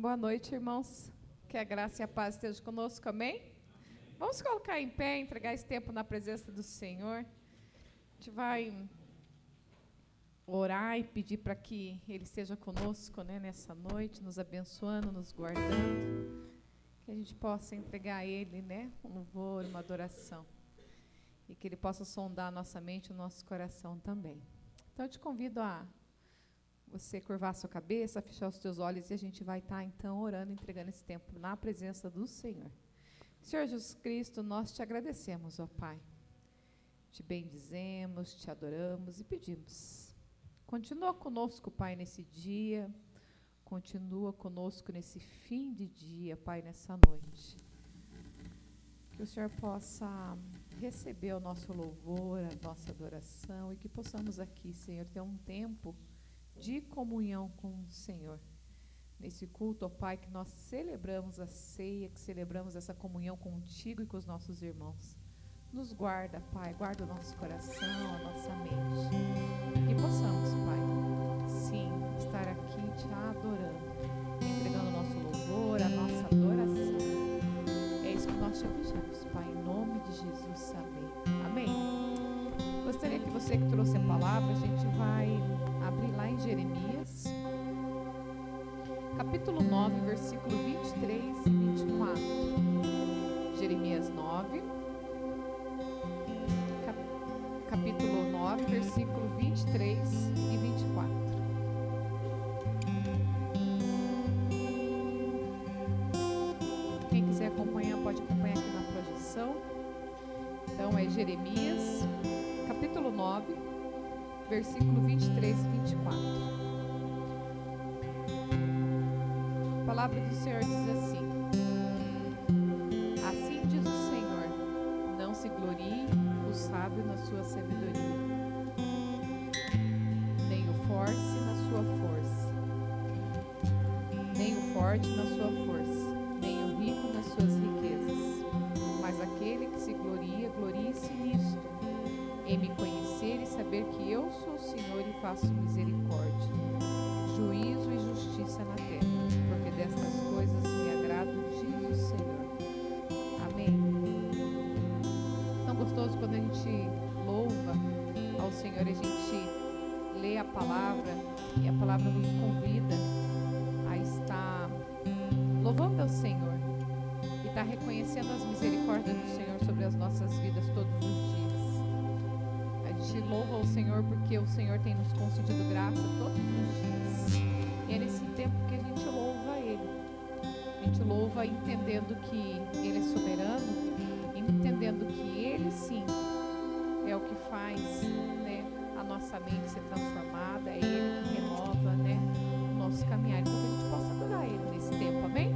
Boa noite, irmãos. Que a graça e a paz estejam conosco, amém? Vamos colocar em pé, entregar esse tempo na presença do Senhor. A gente vai orar e pedir para que Ele esteja conosco, né, nessa noite, nos abençoando, nos guardando. Que a gente possa entregar a Ele, né, um louvor, uma adoração. E que Ele possa sondar a nossa mente e o nosso coração também. Então, eu te convido a você curvar a sua cabeça, fechar os teus olhos e a gente vai estar, então, orando, entregando esse tempo na presença do Senhor. Senhor Jesus Cristo, nós te agradecemos, ó Pai. Te bendizemos, te adoramos e pedimos. Continua conosco, Pai, nesse dia. Continua conosco nesse fim de dia, Pai, nessa noite. Que o Senhor possa receber o nosso louvor, a nossa adoração e que possamos aqui, Senhor, ter um tempo de comunhão com o Senhor. Nesse culto, ó Pai, que nós celebramos a ceia, que celebramos essa comunhão contigo e com os nossos irmãos. Nos guarda, Pai, guarda o nosso coração, a nossa mente. Que possamos, Pai, sim, estar aqui te adorando, entregando o nosso louvor, a nossa adoração. É isso que nós te pedimos, Pai, em nome de Jesus, amém. Amém. Gostaria que você que trouxe a palavra, a gente vai abrir lá em Jeremias, capítulo 9, versículo 23 e 24. Jeremias 9, capítulo 9, versículo 23 e 24. Quem quiser acompanhar, pode acompanhar aqui na projeção. Então é Jeremias, capítulo 9, versículo 23 e 24. A palavra do Senhor diz assim: Assim diz o Senhor, não se glorie o sábio na sua sabedoria, nem o forte na sua força, nem o forte na sua força, nem o rico nas suas riquezas, mas aquele que se gloria, glorie-se nisto, em me conhecer e saber que eu sou o Senhor e faço misericórdia, juízo e justiça na terra, porque destas coisas me agrado, diz o Senhor. Amém. Tão gostoso quando a gente louva ao Senhor, a gente lê a palavra e a palavra nos convida a estar louvando ao Senhor e estar reconhecendo as misericórdias do Senhor sobre as nossas vidas todos os dias. A gente louva ao Senhor porque o Senhor tem nos concedido graça todos os dias. E é nesse tempo que a gente louva Ele. A gente louva entendendo que Ele é soberano, entendendo que Ele sim é o que faz, né, a nossa mente ser transformada, é Ele que renova, né, o nosso caminhar. Então que a gente possa adorar Ele nesse tempo, amém?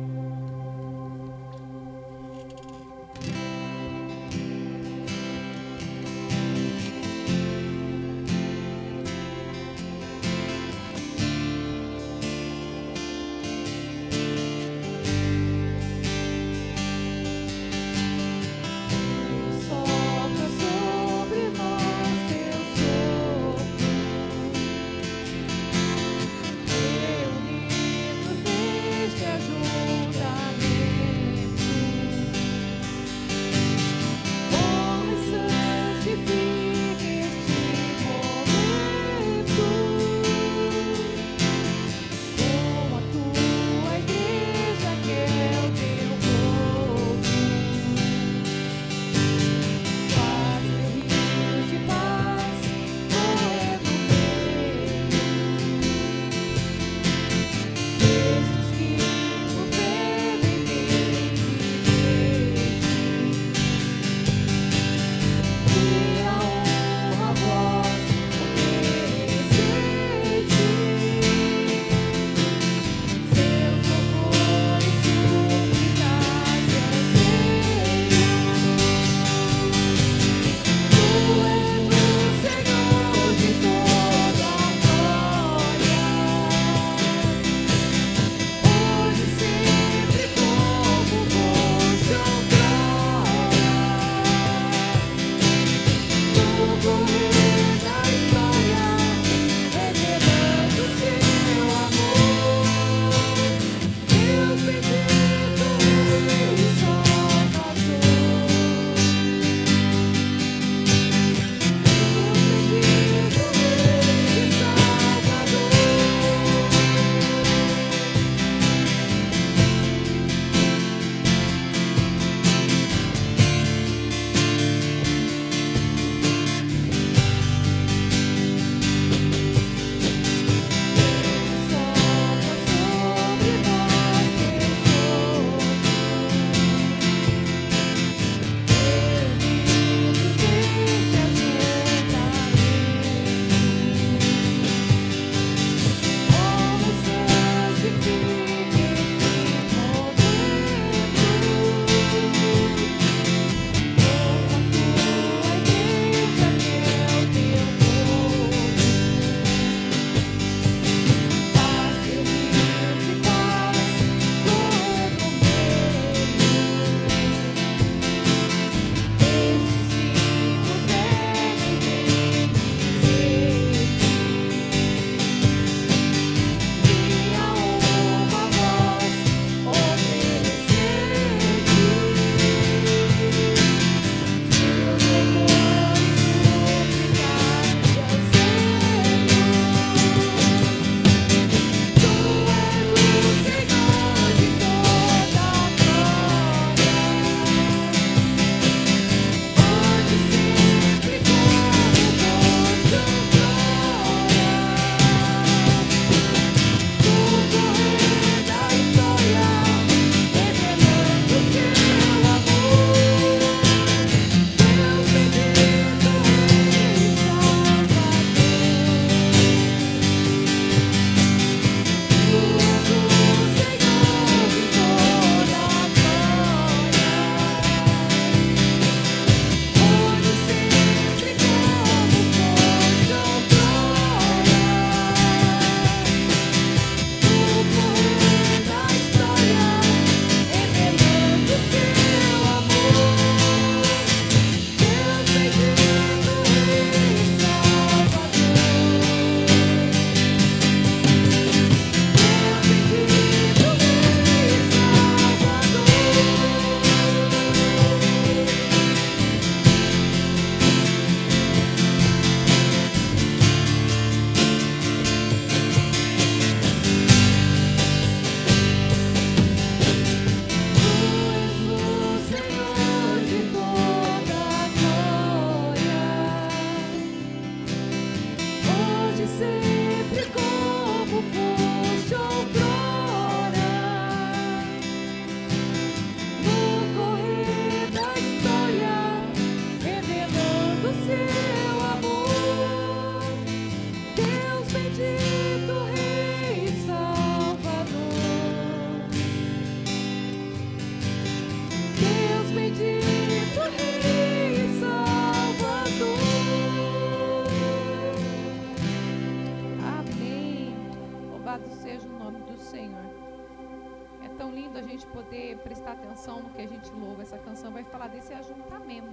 Reunidos neste ajuntamento. sempre como foste outrora. No correr da história, revelando seu amor. Deus bendito, Rei e Salvador. Deus bendito, Rei e Salvador. Amém. Louvado seja o nome do Senhor. É tão lindo a gente poder prestar atenção no que a gente louva. Essa canção vai falar desse ajuntamento,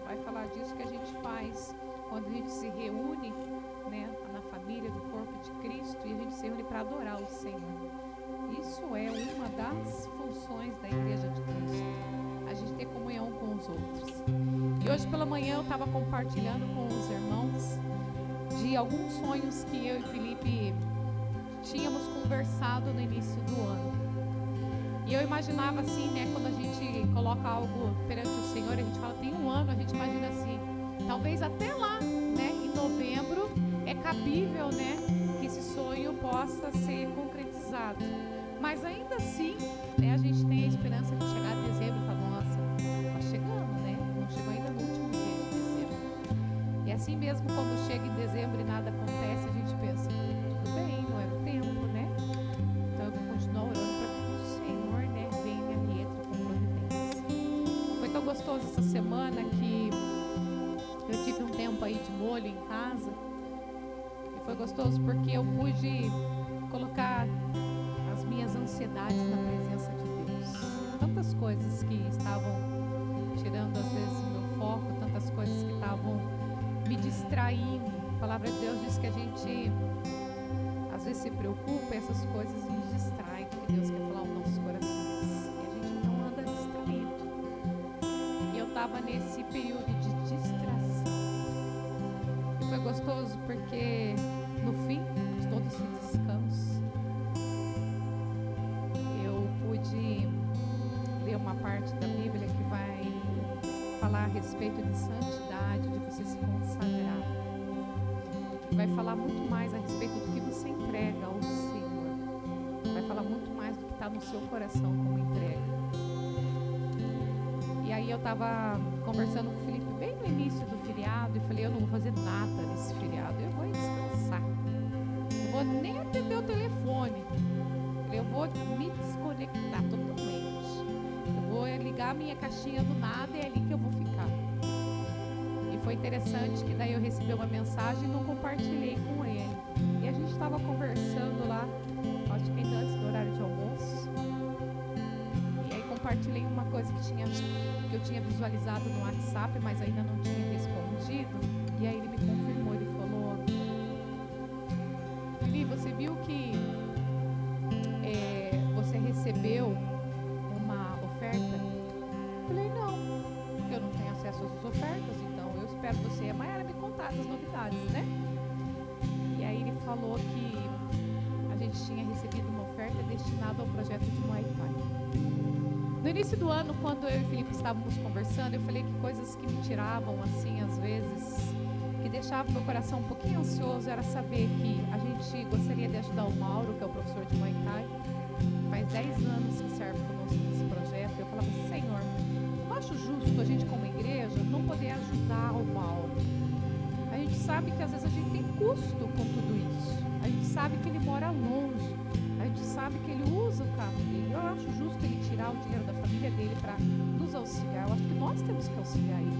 vai falar disso que a gente faz quando a gente se reúne, né, na família do corpo de Cristo, e a gente se reúne para adorar o Senhor. Isso é uma das funções da Igreja de Cristo, a gente ter comunhão com os outros. E hoje pela manhã eu estava compartilhando com os irmãos de alguns sonhos que eu e Felipe tínhamos conversado no início do ano. E eu imaginava assim, né, quando a gente coloca algo perante o Senhor, a gente fala, tem um ano, a gente imagina assim, talvez até lá, né, em novembro, é cabível, né, que esse sonho possa ser concretizado. Mas ainda assim, né, a gente tem a esperança de chegar em dezembro e falar, nossa, tá chegando, né, não chegou ainda no último dia de dezembro. E assim mesmo, quando chega em dezembro e nada acontece, a gente pensa, tudo bem, não é o tempo, né? Então eu vou continuar orando para que o Senhor, né, venha e entre com providência. Foi tão gostoso essa semana que eu tive um tempo aí de molho em casa. E foi gostoso porque eu pude colocar as minhas ansiedades na presença de Deus. Tantas coisas que estavam tirando às vezes o meu foco, tantas coisas que estavam me distraindo. A palavra de Deus diz que a gente às vezes se preocupa e essas coisas nos distraem, porque Deus quer falar aos nossos corações. E a gente não anda distraído. E eu estava nesse período de distração. E foi gostoso porque no fim de todo esse descanso, eu pude ler uma parte da Bíblia que vai falar a respeito de santidade, de você se consagrar. Vai falar muito mais a respeito do que você entrega ao Senhor. Vai falar muito mais do que está no seu coração como entrega. E aí eu estava conversando com o Felipe bem no início do feriado e falei, eu não vou fazer nada nesse feriado, eu vou descansar. Não vou nem atender o telefone. Eu vou me desconectar totalmente. Eu vou ligar a minha caixinha do nada e é ali que eu vou ficar. E foi interessante que daí eu recebi uma mensagem e não compartilhei com ele. E a gente estava conversando lá, acho que ainda antes do horário de almoço. E aí compartilhei uma coisa que eu tinha visualizado no WhatsApp, mas ainda não tinha respondido. E aí ele me confirmou, ele falou, Vivi, você viu que você recebeu uma oferta? Eu falei, não, porque eu não tenho acesso às ofertas, então eu espero você e a Maiara me contar das novidades, né? E aí ele falou que a gente tinha recebido uma oferta destinada ao projeto de Muay Thai. No início do ano, quando eu e o Felipe estávamos conversando, eu falei que coisas que me tiravam, assim, às vezes, que deixavam meu coração um pouquinho ansioso, era saber que a gente gostaria de ajudar o Mauro, que é o professor de Muay Thai. Faz 10 anos que serve conosco nesse projeto. Eu falava, Senhor, eu acho justo a gente como igreja não poder ajudar o Mauro. A gente sabe que às vezes a gente tem custo com tudo isso. A gente sabe que ele mora longe. A gente sabe que ele usa o carro dele. Eu acho justo ele tirar o dinheiro da família dele para nos auxiliar. Eu acho que nós temos que auxiliar ele.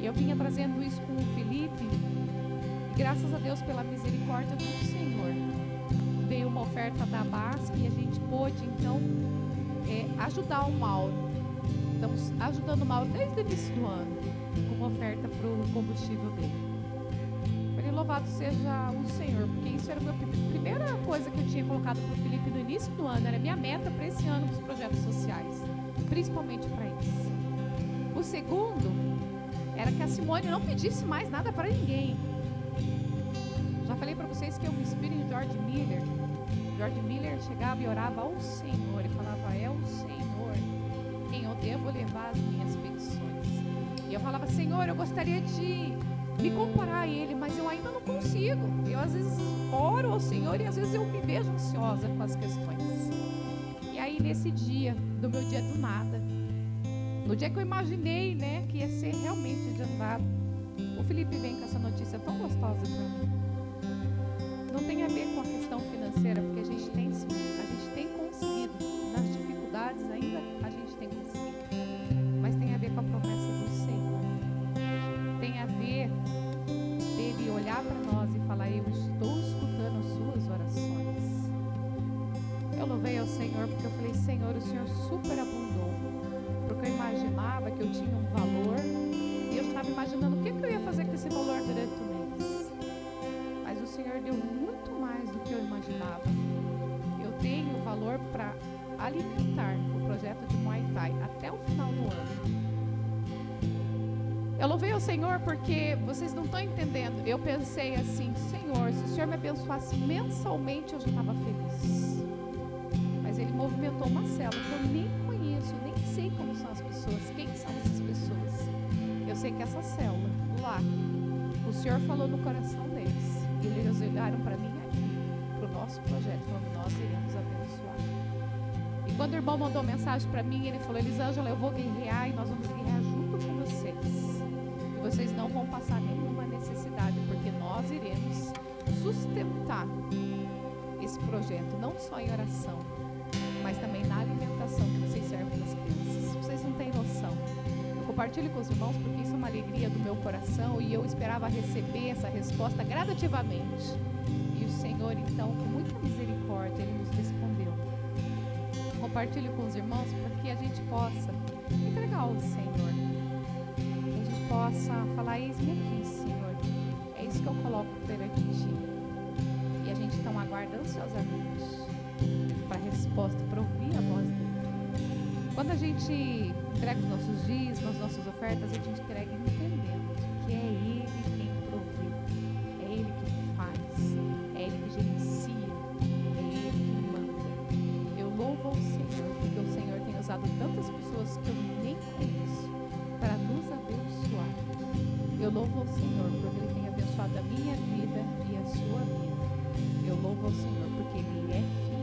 E eu vinha trazendo isso com o Felipe. E graças a Deus pela misericórdia do Senhor, veio uma oferta da BASC e a gente pôde então ajudar o Mauro. Estamos ajudando o Mauro desde o início do ano, com uma oferta para o combustível dele. Falei, louvado seja o Senhor, porque isso era a primeira coisa que eu tinha colocado para o Felipe no início do ano, era a minha meta para esse ano, para os projetos sociais, principalmente para isso. O segundo era que a Simone não pedisse mais nada para ninguém. Já falei para vocês que eu me inspiro em George Miller. George Miller chegava e orava ao Senhor, e falava, é o Senhor quem eu devo levar as minhas petições. E eu falava, Senhor, eu gostaria de me comparar a Ele, mas eu ainda não consigo. Eu às vezes oro ao Senhor e às vezes eu me vejo ansiosa com as questões. E aí nesse dia, do meu dia do nada, no dia que eu imaginei, né, que ia ser realmente dia do nada, o Felipe vem com essa notícia tão gostosa para mim. Não tem a ver com a questão financeira, porque a gente tem conseguido. Nas dificuldades ainda a gente tem conseguido. Mas tem a ver com a promessa do Senhor. Tem a ver dele olhar para nós e falar: eu estou escutando as suas orações. Eu louvei ao Senhor porque eu falei: Senhor, o Senhor superabundou. Porque eu imaginava que eu tinha um valor e eu estava imaginando o que eu ia fazer com esse valor durante o mês. Mas o Senhor deu muito mais do que eu imaginava. Eu tenho valor para alimentar o projeto de Muay Thai até o final do ano. Eu louvei ao Senhor porque vocês não estão entendendo. Eu pensei assim: Senhor, se o Senhor me abençoasse mensalmente, eu já estava feliz. Mas Ele movimentou uma célula que eu nem conheço, nem sei como são as pessoas, quem são essas pessoas. Eu sei que essa célula, lá, o Senhor falou no coração deles. E eles olharam para mim aqui, para o nosso projeto, quando nós iremos abençoar. E quando o irmão mandou mensagem para mim, ele falou: Elisângela, eu vou guerrear e nós vamos guerrear junto com vocês. E vocês não vão passar nenhuma necessidade, porque nós iremos sustentar esse projeto, não só em oração, mas também na alimentação que vocês servem para as crianças. Vocês não têm noção. Eu compartilho com os irmãos porque isso é uma alegria do meu coração e eu esperava receber essa resposta gradativamente. E o Senhor, então, com muita misericórdia, Ele nos respondeu. Compartilho com os irmãos para que a gente possa entregar ao Senhor. Que a gente possa falar: eis-me aqui, Senhor. É isso que eu coloco perante Ti. E a gente então aguarda ansiosamente para a resposta, para ouvir a voz dele. Quando a gente entrega os nossos dízimos, as nossas ofertas, a gente entrega entendendo que é Ele quem provê, é Ele que faz, é Ele que gerencia, é Ele que manda. Eu louvo ao Senhor, porque o Senhor tem usado tantas pessoas que eu nem conheço para nos abençoar. Eu louvo ao Senhor porque Ele tem abençoado a minha vida e a sua vida. Eu louvo ao Senhor porque Ele é fiel.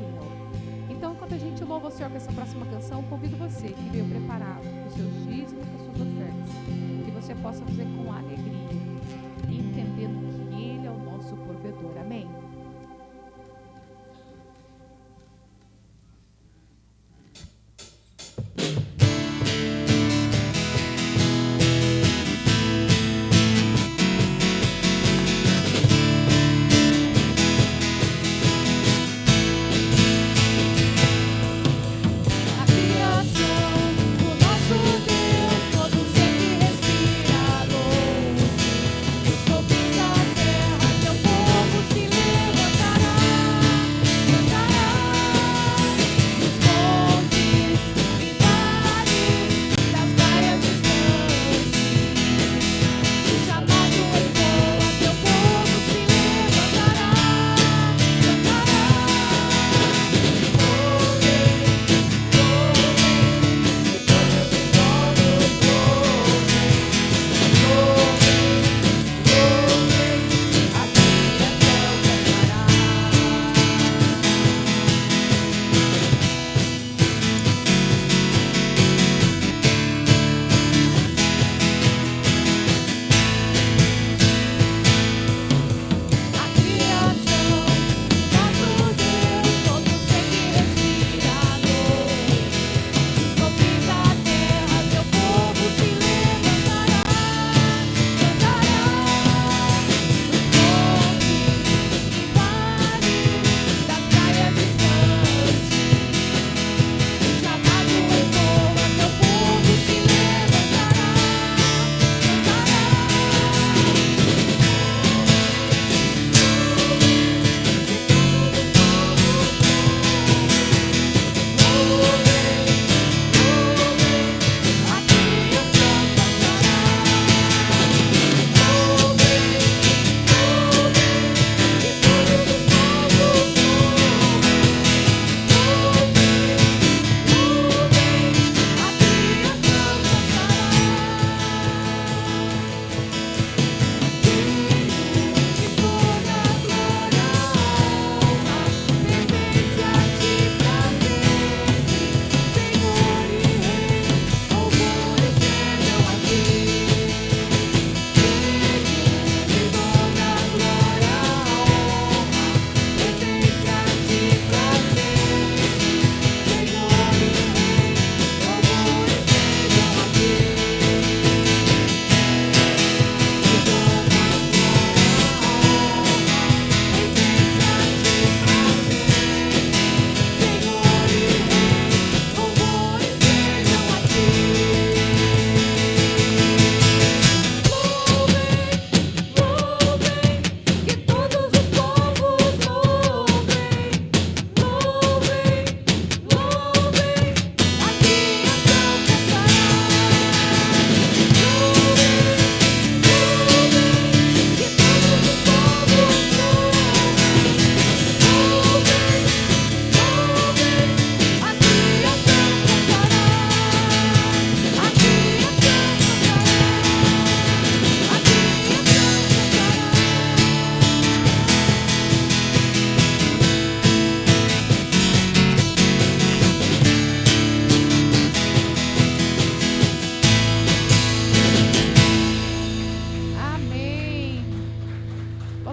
Então, quando a gente louva o Senhor com essa próxima canção, convido você que veio preparado com os seus dízimos, com as suas ofertas, que você possa fazer com alegria, entendendo que Ele é o nosso provedor. Amém? Todo ser que respira louve, os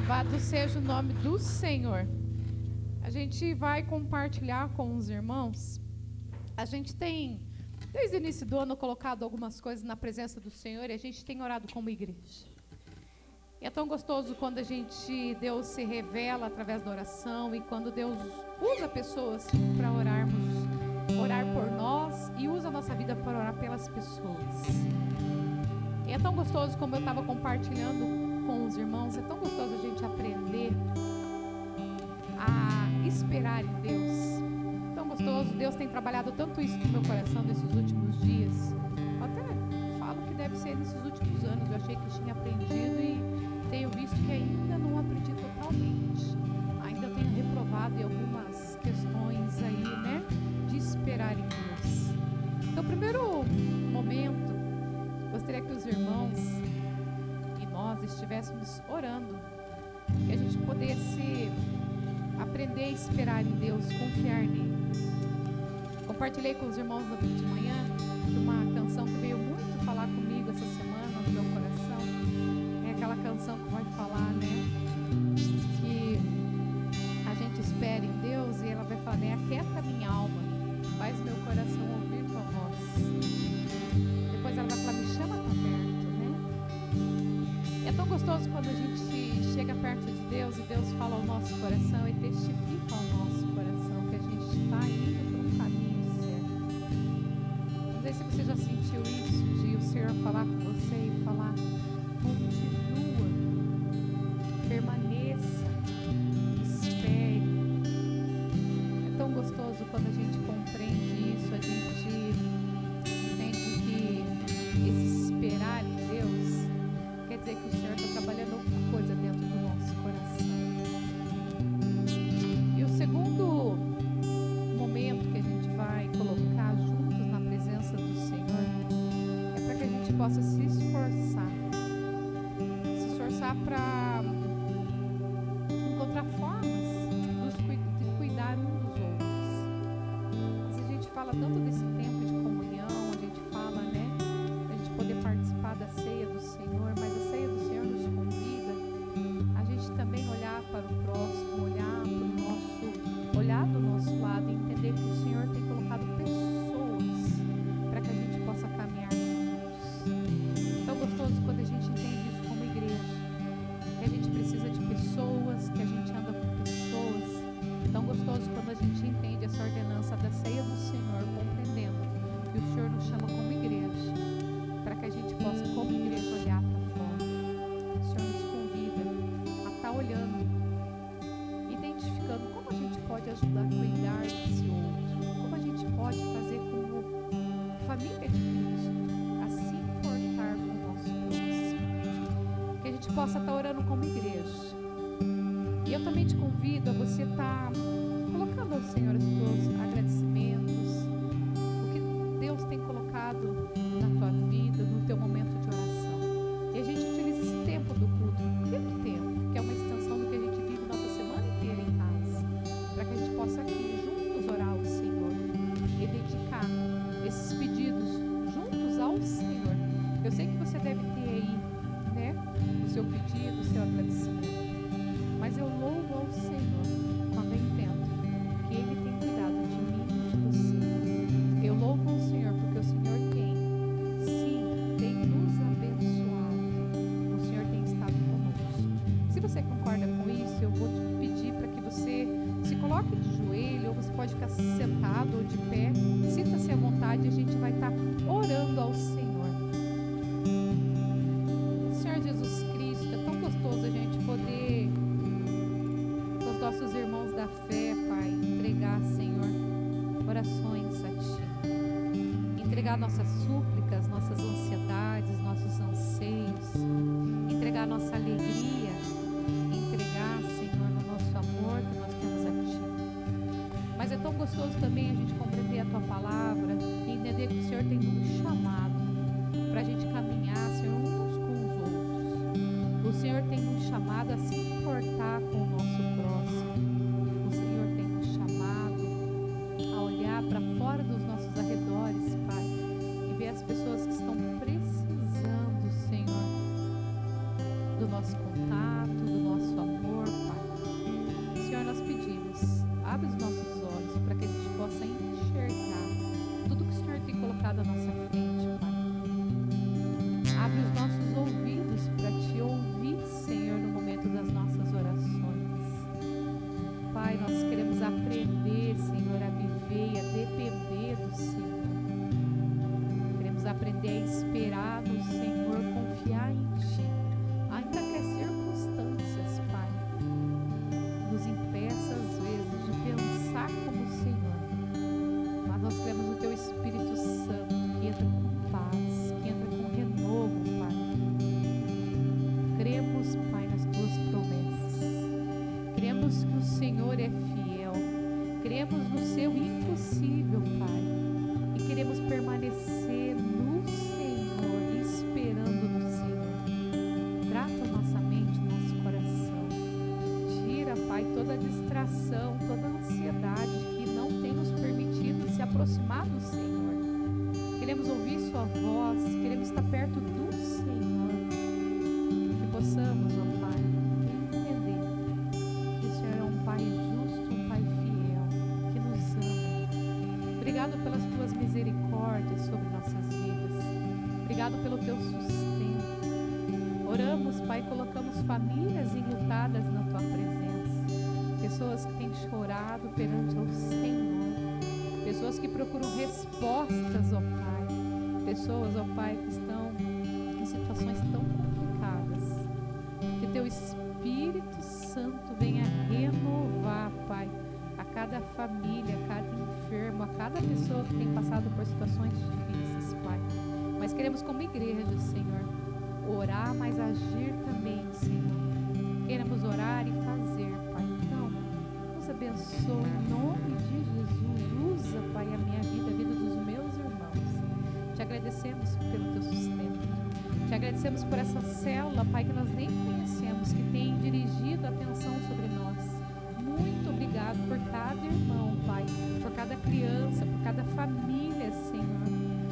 Louvado seja o nome do Senhor. A gente vai compartilhar com os irmãos. A gente tem, desde o início do ano, colocado algumas coisas na presença do Senhor e a gente tem orado como igreja. E é tão gostoso quando Deus se revela através da oração e quando Deus usa pessoas para orar por nós e usa a nossa vida para orar pelas pessoas. E é tão gostoso, como eu estava compartilhando com os irmãos, é tão gostoso a gente aprender a esperar em Deus. Tão gostoso, Deus tem trabalhado tanto isso no meu coração nesses últimos dias. Eu até falo que deve ser nesses últimos anos. Eu achei que tinha aprendido e tenho visto que ainda não aprendi totalmente. Ainda tenho reprovado em algumas questões aí, né, de esperar em Deus. Então, o primeiro momento, gostaria que os irmãos e nós estivéssemos orando, que a gente pudesse aprender a esperar em Deus, confiar nele. Compartilhei com os irmãos no vídeo de manhã de uma canção que veio muito falar comigo essa semana no meu coração. É aquela canção que vai falar, né, que a gente espera em Deus e ela vai falar, né, aquieta minha alma, faz meu coração ouvir tua voz. Depois ela vai falar, me chama pra perto, né? É tão gostoso quando a gente chega perto de Deus e Deus fala ao nosso coração e testifica ao nosso coração que a gente está indo por um caminho certo. Não sei se você já sentiu isso, de o Senhor falar com você e falar, continua, permaneça, espere. É tão gostoso quando a gente compreende isso, a gente entende que esse esperar em Deus quer dizer que o Senhor está trabalhando alguma coisa dentro do nosso coração. E o segundo momento que a gente vai colocar juntos na presença do Senhor é para que a gente possa se esforçar para encontrar formas de cuidar um dos outros. Mas a gente fala tanto desse tempo de comunhão, a gente fala, né, a gente poder participar da ceia do Senhor, mas a ceia do Senhor nos convida a gente também olhar para o próximo, olhar do nosso lado e entender que o Senhor tem colocado pessoas para que a gente possa caminhar juntos. É tão gostoso quando a gente entende isso como igreja, que a gente precisa de pessoas, que a gente anda com pessoas. É tão gostoso quando a gente entende essa ordenança da ceia do Senhor, compreendendo que o Senhor nos chama como igreja, para que a gente possa, como igreja, olhar para fora. O Senhor nos convida a estar olhando, identificando como a gente pode ajudar a cuidar desse outro, como a gente pode fazer como família de Cristo, a se importar com o nosso próximo. Que a gente possa estar orando como igreja. E eu também te convido a você estar colocando ao Senhor os teus agradecimentos, o que Deus tem colocado na tua vida, no teu momento de oração. E a gente utiliza esse tempo do culto, tempo, que é uma extensão do que a gente vive nossa semana inteira em casa, para que a gente possa aqui juntos orar ao Senhor e dedicar esses pedidos juntos ao Senhor. Eu sei que você deve ter aí, né, o seu pedido, o seu agradecimento, mas eu louvo ao Senhor quando eu entendo que Ele tem cuidado de mim e de você. Eu louvo ao Senhor porque o Senhor tem nos abençoado. O Senhor tem estado conosco. Se você concorda com isso, eu vou te pedir para que você se coloque de joelho, ou você pode ficar sentado ou de pé. Sinta-se à vontade, a gente vai estar orando ao Senhor. Senhor Jesus Cristo, é tão gostoso a gente poder, com os nossos irmãos da fé, Pai, entregar, Senhor, orações a Ti. Entregar nossas súplicas, nossas ansiedades, nossos anseios. Entregar nossa alegria. Entregar, Senhor, no nosso amor que nós temos a Ti. Mas é tão gostoso também a gente compreender a Tua palavra e entender que o Senhor tem nos chamado para a gente caminhar, Senhor, uns com os outros. O Senhor tem nos chamado a se importar com o nosso próximo. O Senhor tem nos chamado a olhar para fora dos nossos arredores, Pai, e ver as pessoas que estão precisando, Senhor, do nosso contato, do nosso amor. Pai, nós queremos aprender, Senhor, a viver e a depender do Senhor. Queremos aprender a esperar no Senhor, confiar em Ti, ainda que as circunstâncias, Pai, nos impeça às vezes de pensar como o Senhor. Mas nós queremos o Teu Espírito Santo que entra com paz, que entra com renovo, Pai. Cremos, Pai, nas Tuas promessas. Cremos que o Senhor é fiel. Cremos no Seu impossível, Pai. E queremos permanecer no Senhor, esperando no Senhor. Trata nossa mente, nosso coração. Tira, Pai, toda distração, toda ansiedade que não tem nos permitido se aproximar do Senhor. Queremos ouvir Sua voz, queremos estar perto do Senhor. Que possamos, ó Pai, entender que o Senhor é um Pai justo, um Pai fiel, que nos ama. Obrigado pelas Tuas misericórdias sobre nossas vidas. Obrigado pelo Teu sustento. Oramos, Pai, colocamos famílias enlutadas na Tua presença. Pessoas que têm chorado perante o Senhor. Pessoas que procuram respostas, ó Pai. Pessoas, ó Pai, que estão em situações tão complicadas. Que Teu Espírito Santo venha renovar, Pai, a cada família, a cada enfermo, a cada pessoa que tem passado por situações difíceis, Pai. Mas queremos, como igreja, Senhor, orar, mas agir também, Senhor. Queremos orar e fazer, Pai. Então, nos abençoe em nome de Jesus. Usa, Pai, a minha vida, a vida dos meus irmãos. Te agradecemos pelo Teu sustento. Te agradecemos por essa célula, Pai, que nós nem conhecemos, que tem dirigido a atenção sobre nós. Muito obrigado por cada irmão, Pai, por cada criança, por cada família, Senhor.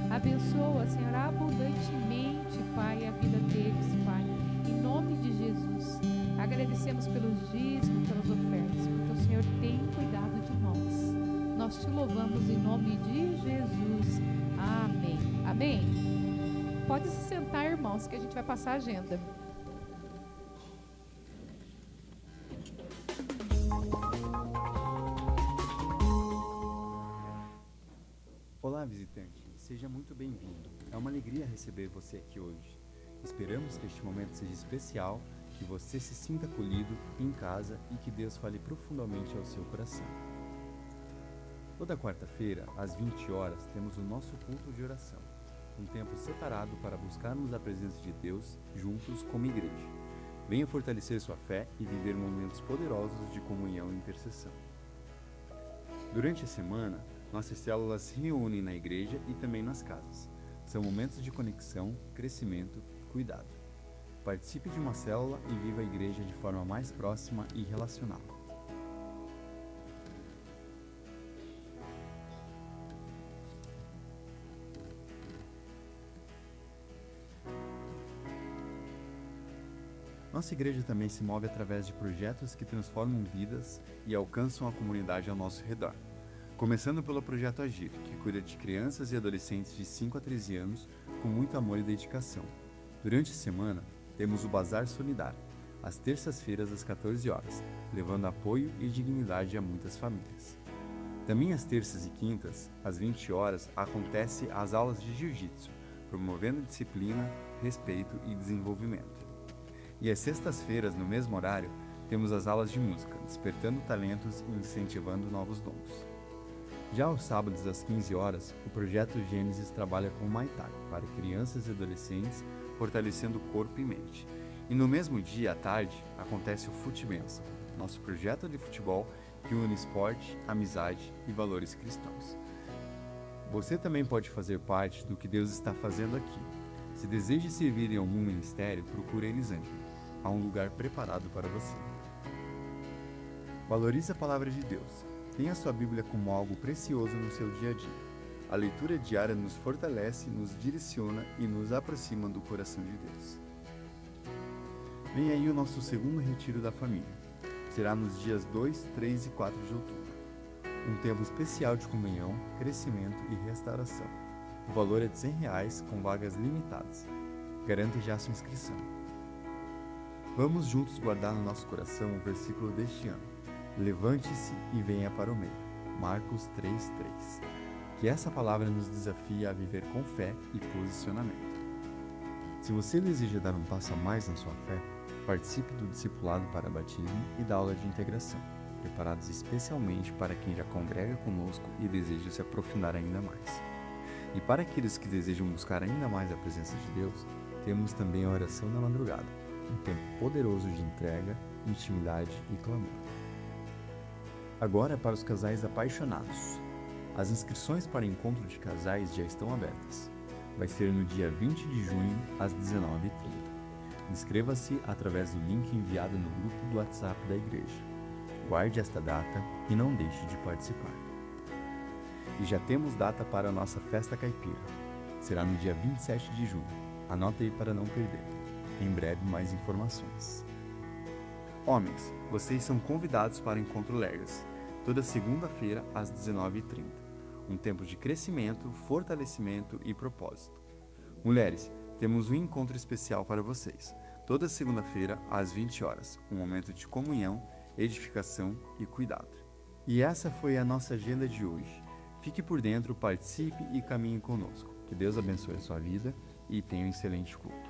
Abençoa, Senhor, abundantemente, Pai, a vida deles, Pai. Em nome de Jesus. Agradecemos pelos dízimos, pelas ofertas, porque o Senhor tem cuidado de nós. Nós Te louvamos em nome de Jesus. Amém. Amém. Pode se sentar, irmãos, que a gente vai passar a agenda. Olá, visitante. Seja muito bem-vindo. É uma alegria receber você aqui hoje. Esperamos que este momento seja especial, que você se sinta acolhido em casa e que Deus fale profundamente ao seu coração. Toda quarta-feira, às 20 horas, temos o nosso culto de oração, um tempo separado para buscarmos a presença de Deus juntos como igreja. Venha fortalecer sua fé e viver momentos poderosos de comunhão e intercessão. Durante a semana, nossas células se reúnem na igreja e também nas casas. São momentos de conexão, crescimento, cuidado. Participe de uma célula e viva a igreja de forma mais próxima e relacional. Nossa igreja também se move através de projetos que transformam vidas e alcançam a comunidade ao nosso redor. Começando pelo Projeto Agir, que cuida de crianças e adolescentes de 5 a 13 anos com muito amor e dedicação. Durante a semana, temos o Bazar Solidário, às terças-feiras às 14 horas, levando apoio e dignidade a muitas famílias. Também às terças e quintas, às 20 horas, acontece as aulas de Jiu-Jitsu, promovendo disciplina, respeito e desenvolvimento. E às sextas-feiras, no mesmo horário, temos as aulas de música, despertando talentos e incentivando novos dons. Já aos sábados, às 15 horas, o Projeto Gênesis trabalha com Muay Thai para crianças e adolescentes, fortalecendo o corpo e mente. E no mesmo dia, à tarde, acontece o Fute-Benção, nosso projeto de futebol que une esporte, amizade e valores cristãos. Você também pode fazer parte do que Deus está fazendo aqui. Se deseja servir em algum ministério, procure a Elisângela. Há um lugar preparado para você. Valorize a palavra de Deus. Tenha sua Bíblia como algo precioso no seu dia a dia. A leitura diária nos fortalece, nos direciona e nos aproxima do coração de Deus. Vem aí o nosso segundo retiro da família. Será nos dias 2, 3 e 4 de outubro. Um tempo especial de comunhão, crescimento e restauração. O valor é de R$100 com vagas limitadas. Garanta já sua inscrição. Vamos juntos guardar no nosso coração o versículo deste ano. Levante-se e venha para o meio. Marcos 3:3. Que essa palavra nos desafie a viver com fé e posicionamento. Se você deseja dar um passo a mais na sua fé, participe do discipulado para batismo e da aula de integração, preparados especialmente para quem já congrega conosco e deseja se aprofundar ainda mais. E para aqueles que desejam buscar ainda mais a presença de Deus, temos também a oração da madrugada, um tempo poderoso de entrega, intimidade e clamor. Agora para os casais apaixonados. As inscrições para encontro de casais já estão abertas. Vai ser no dia 20 de junho, às 19h30. Inscreva-se através do link enviado no grupo do WhatsApp da igreja. Guarde esta data e não deixe de participar. E já temos data para a nossa festa caipira. Será no dia 27 de junho. Anote aí para não perder. Em breve mais informações. Homens, vocês são convidados para o Encontro Lergas, toda segunda-feira às 19h30. Um tempo de crescimento, fortalecimento e propósito. Mulheres, temos um encontro especial para vocês, toda segunda-feira às 20 horas, um momento de comunhão, edificação e cuidado. E essa foi a nossa agenda de hoje. Fique por dentro, participe e caminhe conosco. Que Deus abençoe a sua vida e tenha um excelente culto.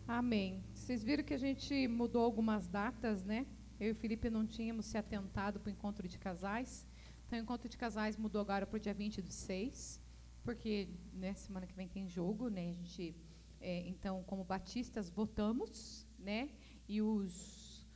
Amém. Vocês viram que a gente mudou algumas datas, né? Eu e o Felipe não tínhamos se atentado para o encontro de casais. Então, o encontro de casais mudou agora para o dia 20/6, porque, né, semana que vem tem jogo, né? A gente, então, como batistas, votamos, né? E os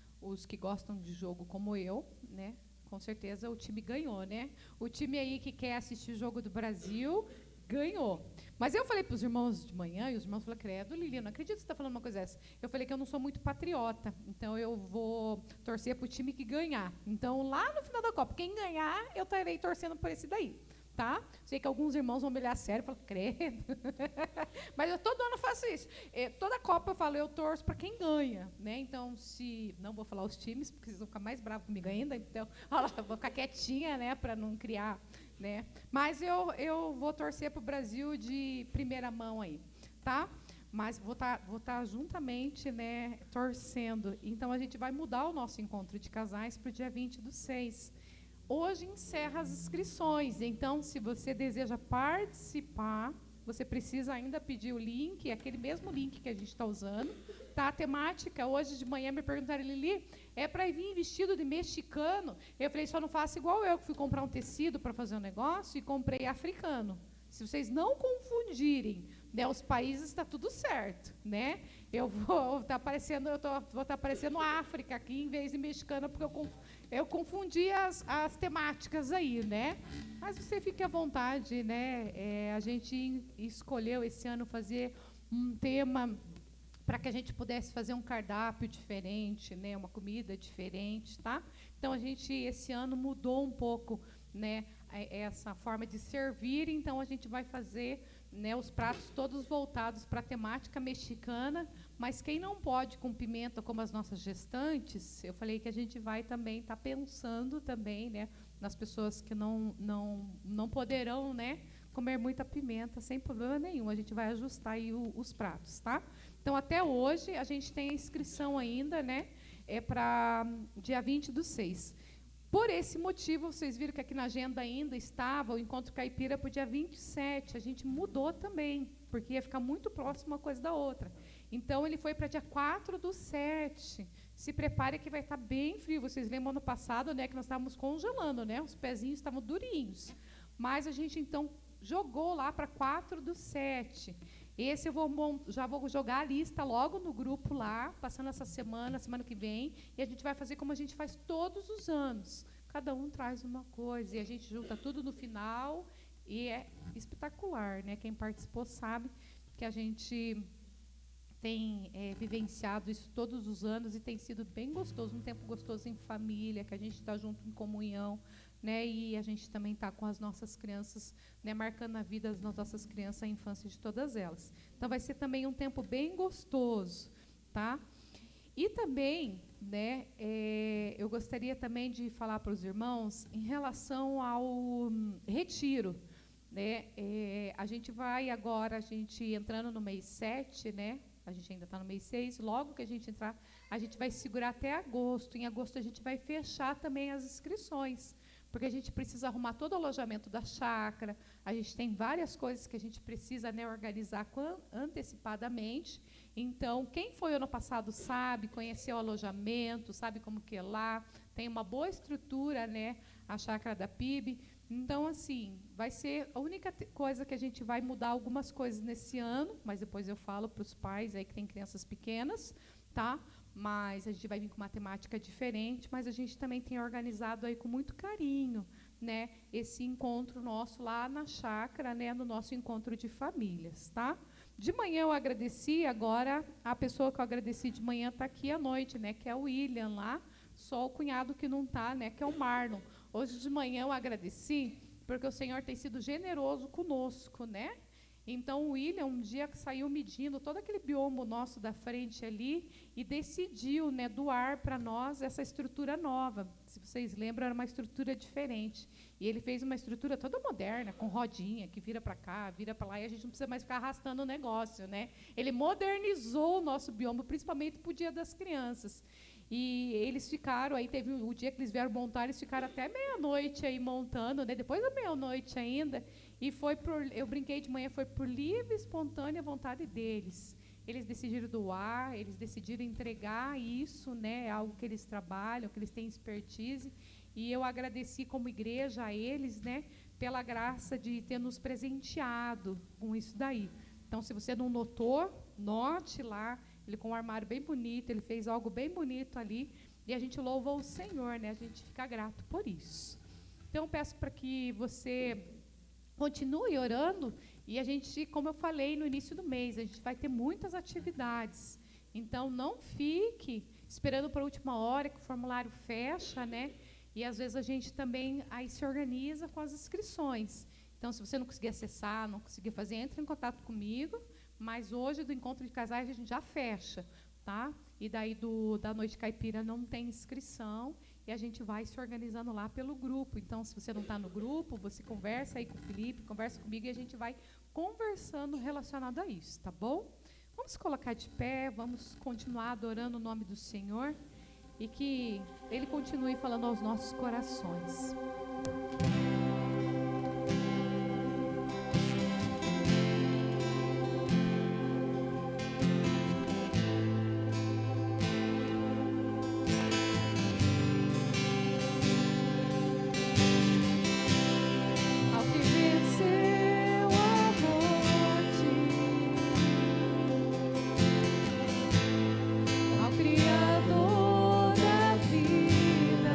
que gostam de jogo como eu, né? Com certeza o time ganhou, né? O time aí que quer assistir o jogo do Brasil ganhou. Mas eu falei para os irmãos de manhã, e os irmãos falaram, credo, Lili, eu não acredito que você está falando uma coisa dessa. Eu falei que eu não sou muito patriota, então eu vou torcer para o time que ganhar. Então, lá no final da Copa, quem ganhar, eu estarei torcendo por esse daí, tá? Sei que alguns irmãos vão me olhar sério e falar, credo. Mas eu todo ano faço isso. Toda Copa eu falo, eu torço para quem ganha, né? Então, se... Não vou falar os times, porque vocês vão ficar mais bravos comigo ainda, então, olha lá, eu vou ficar quietinha, né, para não criar... Né? Mas eu vou torcer para o Brasil de primeira mão aí, tá? Mas vou tá juntamente, né, torcendo. Então, a gente vai mudar o nosso encontro de casais para o dia 20/6. Hoje encerra as inscrições, então, se você deseja participar, você precisa ainda pedir o link, aquele mesmo link que a gente está usando. Tá, a temática, hoje de manhã me perguntaram, Lili, é para vir vestido de mexicano? Eu falei, só não faça igual eu, que fui comprar um tecido para fazer um negócio e comprei africano. Se vocês não confundirem, né, os países, está tudo certo, né? Eu vou estar aparecendo, vou estar aparecendo África aqui em vez de mexicana, porque eu confundi as temáticas aí, né? Mas você fique à vontade, né? A gente escolheu esse ano fazer um tema para que a gente pudesse fazer um cardápio diferente, né, uma comida diferente, tá? Então, a gente, esse ano, mudou um pouco, né, essa forma de servir, então a gente vai fazer, né, os pratos todos voltados para a temática mexicana, mas quem não pode com pimenta, como as nossas gestantes, eu falei que a gente vai também estar pensando também, né, nas pessoas que não poderão, né, comer muita pimenta, sem problema nenhum, a gente vai ajustar aí os pratos, tá? Então, até hoje, a gente tem a inscrição ainda, né? É para dia 20/6. Por esse motivo, vocês viram que aqui na agenda ainda estava o Encontro Caipira para o dia 27. A gente mudou também, porque ia ficar muito próximo uma coisa da outra. Então, ele foi para dia 4/7. Se prepare que vai estar bem frio. Vocês lembram ano passado, né, que nós estávamos congelando, né? Os pezinhos estavam durinhos. Mas a gente, então, jogou lá para 4/7. Esse já vou jogar a lista logo no grupo lá, passando essa semana que vem, e a gente vai fazer como a gente faz todos os anos. Cada um traz uma coisa, e a gente junta tudo no final, e é espetacular, né? Quem participou sabe que a gente tem vivenciado isso todos os anos, e tem sido bem gostoso, um tempo gostoso em família, que a gente está junto em comunhão, né, e a gente também está com as nossas crianças, né, marcando a vida das nossas crianças, a infância de todas elas. Então, vai ser também um tempo bem gostoso, tá? E também, né, eu gostaria também de falar para os irmãos em relação ao retiro, né? A gente vai agora, entrando no mês 7, né, A gente ainda está no mês 6, logo que a gente entrar, a gente vai segurar até agosto. Em agosto a gente vai fechar também as inscrições, porque a gente precisa arrumar todo o alojamento da chácara, a gente tem várias coisas que a gente precisa, né, organizar antecipadamente. Então, quem foi ano passado sabe, conheceu o alojamento, sabe como que é lá, tem uma boa estrutura, né, a chácara da PIB. Então, assim, vai ser a única coisa que a gente vai mudar algumas coisas nesse ano, mas depois eu falo para os pais aí que têm crianças pequenas, tá? Mas a gente vai vir com uma temática diferente, mas a gente também tem organizado aí com muito carinho, né, esse encontro nosso lá na chácara, né, no nosso encontro de famílias, tá? De manhã eu agradeci, agora a pessoa que eu agradeci de manhã está aqui à noite, né, que é o William lá, só o cunhado que não está, né, que é o Marlon. Hoje de manhã eu agradeci, porque o Senhor tem sido generoso conosco, né? Então, o William, um dia que saiu medindo todo aquele biombo nosso da frente ali e decidiu, né, doar para nós essa estrutura nova. Se vocês lembram, era uma estrutura diferente. E ele fez uma estrutura toda moderna, com rodinha, que vira para cá, vira para lá, e a gente não precisa mais ficar arrastando o negócio, né? Ele modernizou o nosso biombo, principalmente para o Dia das Crianças. E eles ficaram, aí teve o dia que eles vieram montar, eles ficaram até meia-noite aí montando, né? Depois da meia-noite ainda, e foi eu brinquei de manhã, foi por livre, espontânea vontade deles. Eles decidiram doar, eles decidiram entregar isso, né? É algo que eles trabalham, que eles têm expertise, e eu agradeci como igreja a eles, né? Pela graça de ter nos presenteado com isso daí. Então, se você não notou, note lá. Ele com um armário bem bonito, ele fez algo bem bonito ali, e a gente louva o Senhor, né? A gente fica grato por isso. Então, peço para que você continue orando, e a gente, como eu falei no início do mês, a gente vai ter muitas atividades. Então, não fique esperando para a última hora, que o formulário fecha, né? E, às vezes, a gente também aí se organiza com as inscrições. Então, se você não conseguir acessar, não conseguir fazer, entre em contato comigo. Mas hoje, do encontro de casais, a gente já fecha, tá? E daí da Noite Caipira não tem inscrição, e a gente vai se organizando lá pelo grupo. Então, se você não está no grupo, você conversa aí com o Felipe, conversa comigo, e a gente vai conversando relacionado a isso, tá bom? Vamos colocar de pé, vamos continuar adorando o nome do Senhor, e que Ele continue falando aos nossos corações. Criador da vida.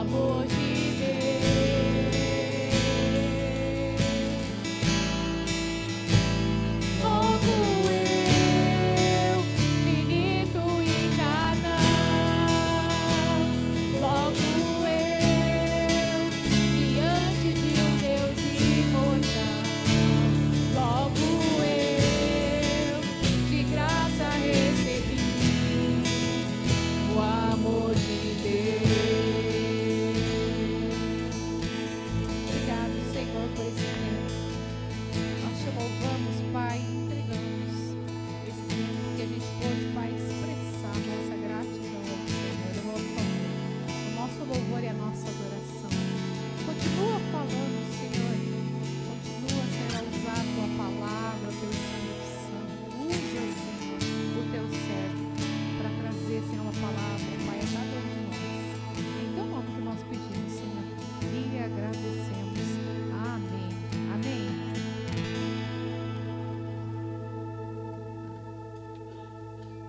amor de Deus. Logo eu, finito em Canaã, logo eu, diante de um Deus imortal, logo eu, de graça recebi o amor de Deus. Obrigado, Senhor, por esse tempo. Nós te louvamos, Pai, e entregamos esse tempo que a gente pôde, Pai, expressar nossa gratidão ao Senhor. Eu louvo o nosso louvor e a nossa adoração. Continua falando, Senhor. Continua, Senhor, a usar a tua palavra, o teu Espírito Santo. Usa, Senhor, o teu servo para trazer, Senhor, uma palavra, Pai, a cada um de nós. Em teu nome que nós pedimos, Senhor, e agradecemos. Amém. Amém.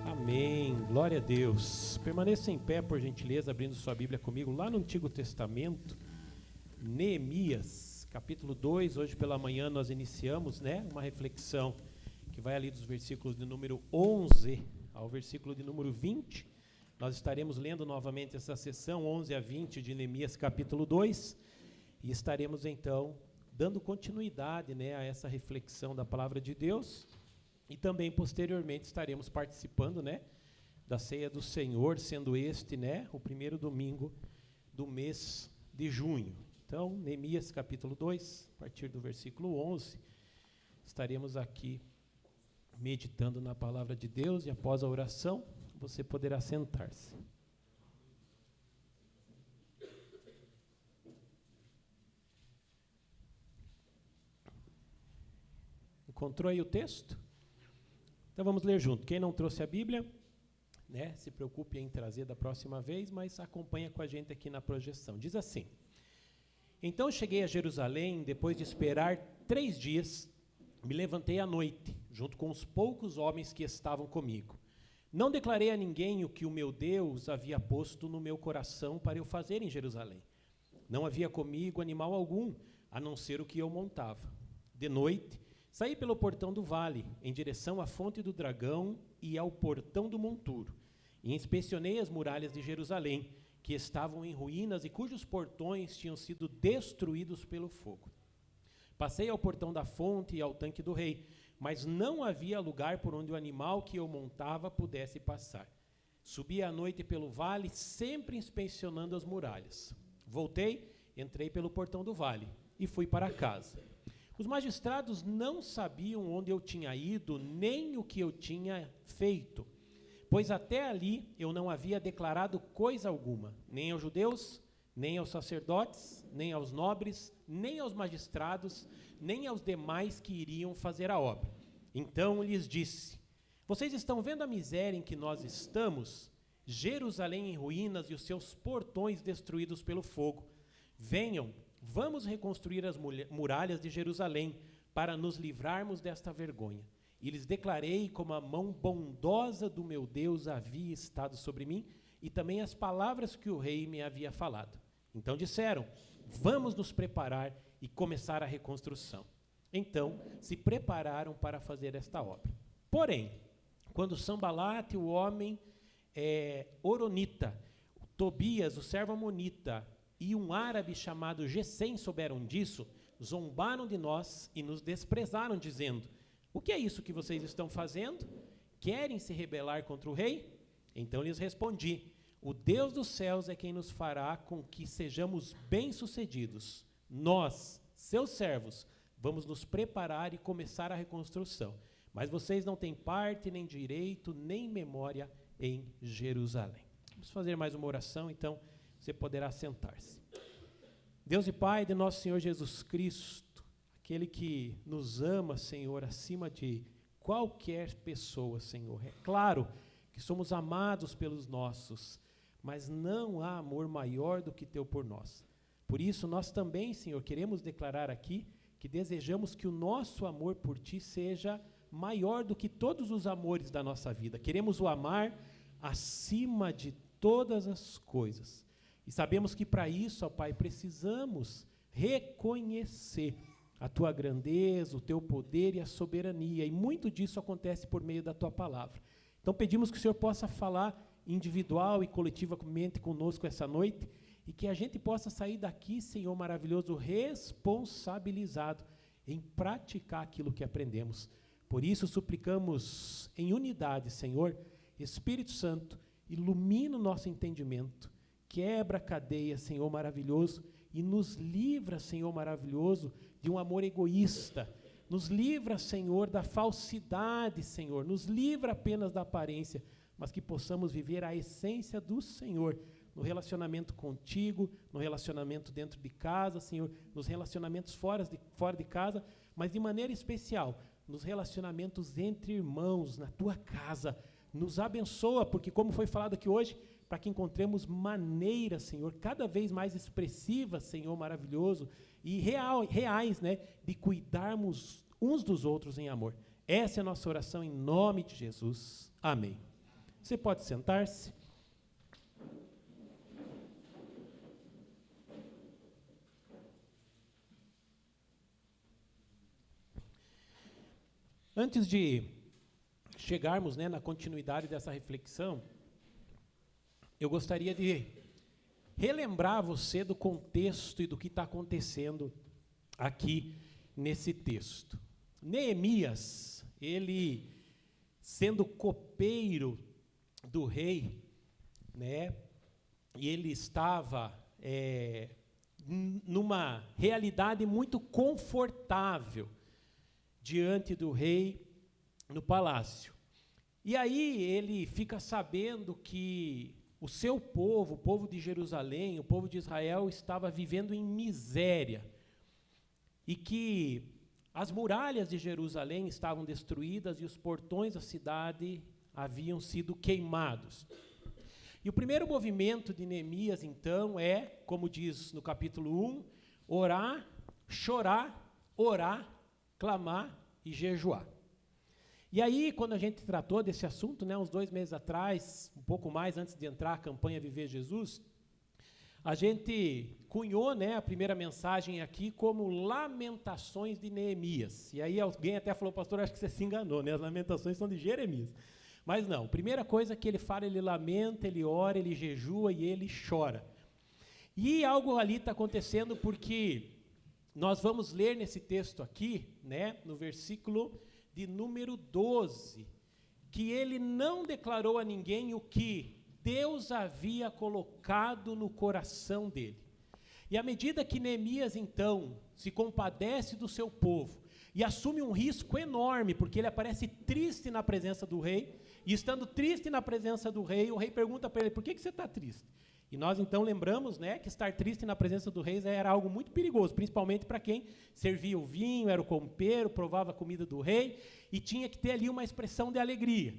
Amém, glória a Deus. Permaneça em pé, por gentileza, abrindo sua Bíblia comigo, lá no Antigo Testamento, Neemias, capítulo 2. Hoje pela manhã nós iniciamos, uma reflexão que vai ali dos versículos de número 11 ao versículo de número 20. Nós estaremos lendo novamente essa sessão, 11 a 20 de Neemias, capítulo 2, e estaremos então dando continuidade, a essa reflexão da palavra de Deus. E também, posteriormente, estaremos participando, da ceia do Senhor, sendo este, o primeiro domingo do mês de junho. Então, Neemias capítulo 2, a partir do versículo 11, estaremos aqui meditando na palavra de Deus, e após a oração, você poderá sentar-se. Encontrou aí o texto? Então vamos ler junto. Quem não trouxe a Bíblia, se preocupe em trazer da próxima vez, mas acompanha com a gente aqui na projeção. Diz assim: Então cheguei a Jerusalém, depois de esperar 3 dias, me levantei à noite, junto com os poucos homens que estavam comigo. Não declarei a ninguém o que o meu Deus havia posto no meu coração para eu fazer em Jerusalém. Não havia comigo animal algum, a não ser o que eu montava. De noite, saí pelo portão do vale, em direção à fonte do dragão e ao portão do monturo, e inspecionei as muralhas de Jerusalém, que estavam em ruínas e cujos portões tinham sido destruídos pelo fogo. Passei ao portão da fonte e ao tanque do rei, mas não havia lugar por onde o animal que eu montava pudesse passar. Subi à noite pelo vale, sempre inspecionando as muralhas. Voltei, entrei pelo portão do vale e fui para casa. Os magistrados não sabiam onde eu tinha ido, nem o que eu tinha feito, pois até ali eu não havia declarado coisa alguma, nem aos judeus, nem aos sacerdotes, nem aos nobres, nem aos magistrados, nem aos demais que iriam fazer a obra. Então lhes disse: Vocês estão vendo a miséria em que nós estamos? Jerusalém em ruínas e os seus portões destruídos pelo fogo. Venham, vamos reconstruir as muralhas de Jerusalém, para nos livrarmos desta vergonha. E lhes declarei como a mão bondosa do meu Deus havia estado sobre mim, e também as palavras que o rei me havia falado. Então disseram: Vamos nos preparar e começar a reconstrução. Então se prepararam para fazer esta obra. Porém, quando Sambalate, o homem horonita, Tobias, o servo amonita, e um árabe chamado Gesem souberam disso, zombaram de nós e nos desprezaram, dizendo: O que é isso que vocês estão fazendo? Querem se rebelar contra o rei? Então lhes respondi: O Deus dos céus é quem nos fará com que sejamos bem-sucedidos. Nós, seus servos, vamos nos preparar e começar a reconstrução. Mas vocês não têm parte, nem direito, nem memória em Jerusalém. Vamos fazer mais uma oração, então você poderá sentar-se. Deus e Pai de nosso Senhor Jesus Cristo, aquele que nos ama, Senhor, acima de qualquer pessoa, Senhor. É claro que somos amados pelos nossos, mas não há amor maior do que teu por nós. Por isso, nós também, Senhor, queremos declarar aqui que desejamos que o nosso amor por Ti seja maior do que todos os amores da nossa vida. Queremos o amar acima de todas as coisas. E sabemos que para isso, ó Pai, precisamos reconhecer a Tua grandeza, o Teu poder e a soberania. E muito disso acontece por meio da Tua palavra. Então pedimos que o Senhor possa falar individual e coletivamente conosco essa noite e que a gente possa sair daqui, Senhor maravilhoso, responsabilizado em praticar aquilo que aprendemos. Por isso suplicamos em unidade, Senhor, Espírito Santo, ilumina o nosso entendimento, quebra a cadeia, Senhor maravilhoso, e nos livra, Senhor maravilhoso, de um amor egoísta. Nos livra, Senhor, da falsidade, Senhor. Nos livra apenas da aparência, mas que possamos viver a essência do Senhor, no relacionamento contigo, no relacionamento dentro de casa, Senhor, nos relacionamentos fora de casa, mas de maneira especial, nos relacionamentos entre irmãos, na tua casa. Nos abençoa, porque como foi falado aqui hoje, para que encontremos maneiras, Senhor, cada vez mais expressivas, Senhor maravilhoso, e reais, né, de cuidarmos uns dos outros em amor. Essa é a nossa oração em nome de Jesus. Amém. Você pode sentar-se. Antes de chegarmos, né, na continuidade dessa reflexão, eu gostaria de relembrar você do contexto e do que está acontecendo aqui nesse texto. Neemias, ele sendo copeiro do rei, né, e ele estava numa realidade muito confortável diante do rei no palácio. E aí ele fica sabendo que o seu povo, o povo de Jerusalém, o povo de Israel, estava vivendo em miséria. E que as muralhas de Jerusalém estavam destruídas e os portões da cidade haviam sido queimados. E o primeiro movimento de Neemias, então, é, como diz no capítulo 1, orar, chorar, orar, clamar e jejuar. E aí, quando a gente tratou desse assunto, né, uns 2 meses atrás, um pouco mais antes de entrar a campanha Viver Jesus, a gente cunhou, né, a primeira mensagem aqui como Lamentações de Neemias. E aí alguém até falou, pastor, acho que você se enganou, né, as lamentações são de Jeremias. Mas não, primeira coisa que ele fala, ele lamenta, ele ora, ele jejua e ele chora. E algo ali está acontecendo porque nós vamos ler nesse texto aqui, né, no versículo de número 12, que ele não declarou a ninguém o que Deus havia colocado no coração dele. E à medida que Neemias, então, se compadece do seu povo e assume um risco enorme, porque ele aparece triste na presença do rei, e estando triste na presença do rei, o rei pergunta para ele, por que você está triste? E nós então lembramos, né, que estar triste na presença do rei era algo muito perigoso, principalmente para quem servia o vinho, era o copeiro, provava a comida do rei, e tinha que ter ali uma expressão de alegria.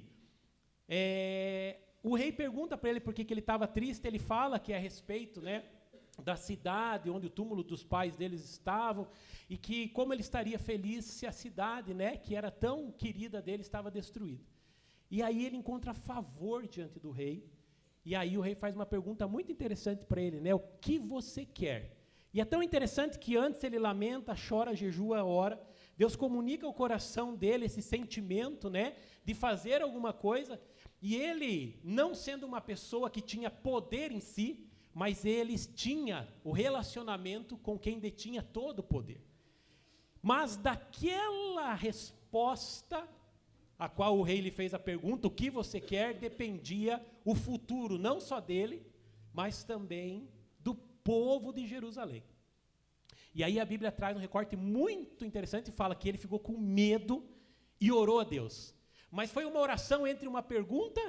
O rei pergunta para ele por que ele estava triste, ele fala que é a respeito, né, da cidade onde o túmulo dos pais deles estavam, e que como ele estaria feliz se a cidade, né, que era tão querida dele, estava destruída. E aí ele encontra favor diante do rei, e aí o rei faz uma pergunta muito interessante para ele, né, o que você quer? E é tão interessante que antes ele lamenta, chora, jejua, ora, Deus comunica ao coração dele esse sentimento, né, de fazer alguma coisa, e ele, não sendo uma pessoa que tinha poder em si, mas ele tinha o relacionamento com quem detinha todo o poder. Mas daquela resposta, a qual o rei lhe fez a pergunta, o que você quer, dependia o futuro, não só dele, mas também do povo de Jerusalém. E aí a Bíblia traz um recorte muito interessante e fala que ele ficou com medo e orou a Deus. Mas foi uma oração entre uma pergunta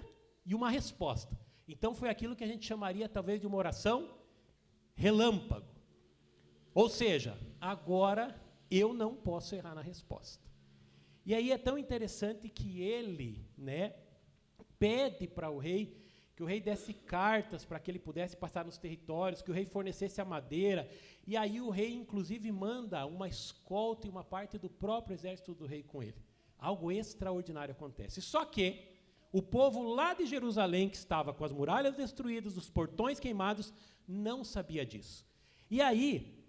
e uma resposta. Então foi aquilo que a gente chamaria talvez de uma oração relâmpago. Ou seja, agora eu não posso errar na resposta. E aí é tão interessante que ele, né, pede para o rei que o rei desse cartas para que ele pudesse passar nos territórios, que o rei fornecesse a madeira, e aí o rei inclusive manda uma escolta e uma parte do próprio exército do rei com ele. Algo extraordinário acontece. Só que O povo lá de Jerusalém, que estava com as muralhas destruídas, os portões queimados, não sabia disso. E aí,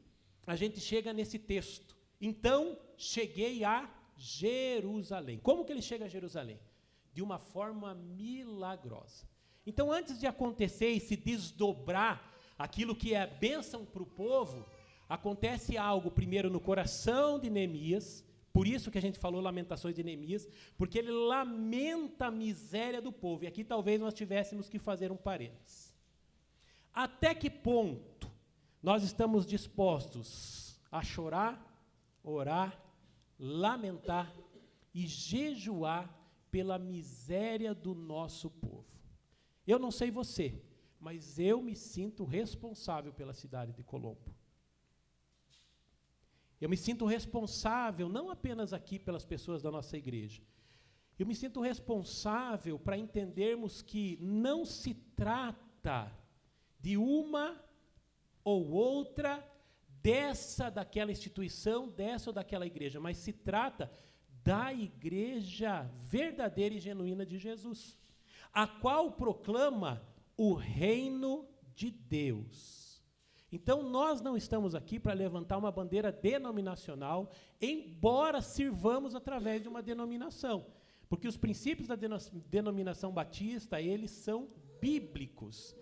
a gente chega nesse texto. Então, cheguei a Jerusalém. Como que ele chega a Jerusalém? De uma forma milagrosa. Então, antes de acontecer e se desdobrar aquilo que é a bênção para o povo, acontece algo primeiro no coração de Neemias. Por isso que a gente falou Lamentações de Neemias, porque ele lamenta a miséria do povo. E aqui talvez nós tivéssemos que fazer um parênteses. Até que ponto nós estamos dispostos a chorar, orar, lamentar e jejuar pela miséria do nosso povo? Eu não sei você, mas eu me sinto responsável pela cidade de Colombo. Eu me sinto responsável, não apenas aqui pelas pessoas da nossa igreja. Eu me sinto responsável para entendermos que não se trata de uma ou outra, daquela instituição, dessa ou daquela igreja, mas se trata da igreja verdadeira e genuína de Jesus, a qual proclama o reino de Deus. Então, nós não estamos aqui para levantar uma bandeira denominacional, embora sirvamos através de uma denominação, porque os princípios da denominação batista, eles são bíblicos.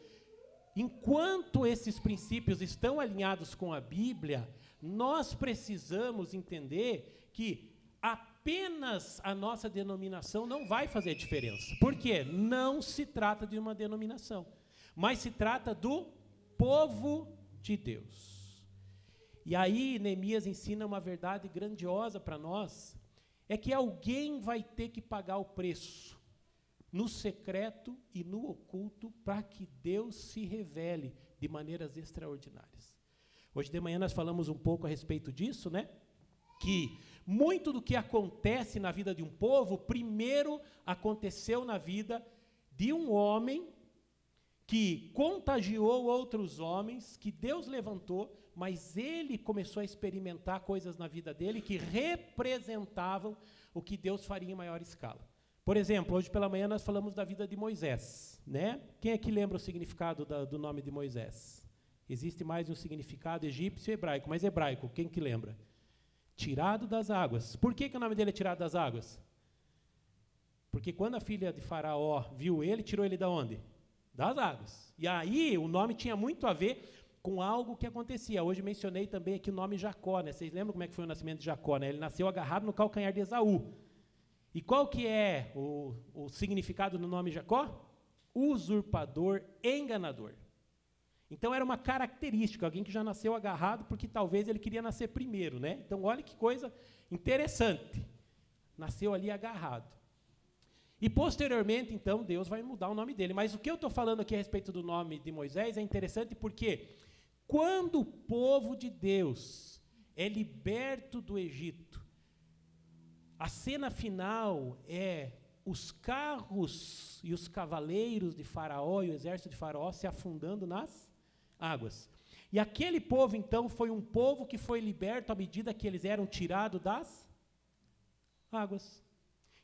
Enquanto esses princípios estão alinhados com a Bíblia, nós precisamos entender que apenas a nossa denominação não vai fazer diferença. Por quê? Não se trata de uma denominação, mas se trata do povo de Deus. E aí Neemias ensina uma verdade grandiosa para nós, é que alguém vai ter que pagar o preço, no secreto e no oculto, para que Deus se revele de maneiras extraordinárias. Hoje de manhã nós falamos um pouco a respeito disso, né? Que muito do que acontece na vida de um povo, primeiro aconteceu na vida de um homem que contagiou outros homens, que Deus levantou, mas ele começou a experimentar coisas na vida dele que representavam o que Deus faria em maior escala. Por exemplo, hoje pela manhã nós falamos da vida de Moisés, né? Quem aqui lembra o significado do nome de Moisés? Existe mais de um significado egípcio e hebraico, mas hebraico, quem que lembra? Tirado das águas. Por que o nome dele é tirado das águas? Porque quando a filha de Faraó viu ele, tirou ele da onde? Das águas. E aí o nome tinha muito a ver com algo que acontecia. Hoje mencionei também aqui o nome Jacó, né? Vocês lembram como é que foi o nascimento de Jacó, né? Ele nasceu agarrado no calcanhar de Esaú. E qual que é o significado do nome Jacó? Usurpador, enganador. Então era uma característica, alguém que já nasceu agarrado porque talvez ele queria nascer primeiro, né? Então olha que coisa interessante. Nasceu ali agarrado. E posteriormente, então, Deus vai mudar o nome dele. Mas o que eu estou falando aqui a respeito do nome de Moisés é interessante porque quando o povo de Deus é liberto do Egito, a cena final é os carros e os cavaleiros de Faraó e o exército de Faraó se afundando nas águas. E aquele povo, então, foi um povo que foi liberto à medida que eles eram tirados das águas.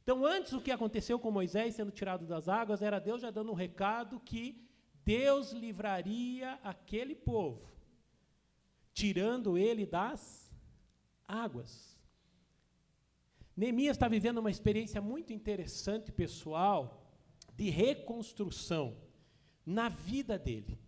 Então, antes o que aconteceu com Moisés sendo tirado das águas, era Deus já dando um recado que Deus livraria aquele povo, tirando ele das águas. Neemias está vivendo uma experiência muito interessante, pessoal, de reconstrução na vida dele.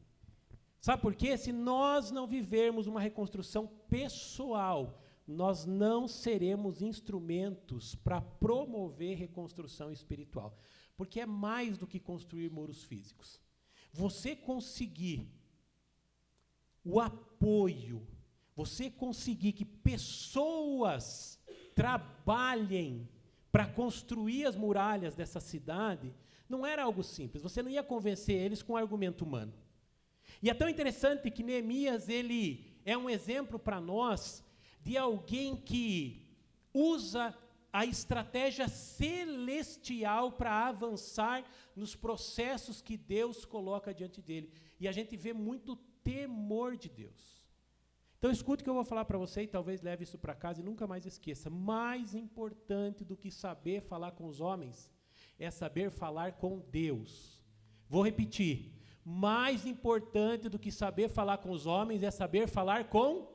Sabe por quê? Se nós não vivermos uma reconstrução pessoal, nós não seremos instrumentos para promover reconstrução espiritual. Porque é mais do que construir muros físicos. Você conseguir o apoio, você conseguir que pessoas trabalhem para construir as muralhas dessa cidade, não era algo simples. Você não ia convencer eles com argumento humano. E é tão interessante que Neemias, ele é um exemplo para nós de alguém que usa a estratégia celestial para avançar nos processos que Deus coloca diante dele. E a gente vê muito temor de Deus. Então escute o que eu vou falar para você e talvez leve isso para casa e nunca mais esqueça. Mais importante do que saber falar com os homens é saber falar com Deus. Vou repetir. Mais importante do que saber falar com os homens é saber falar com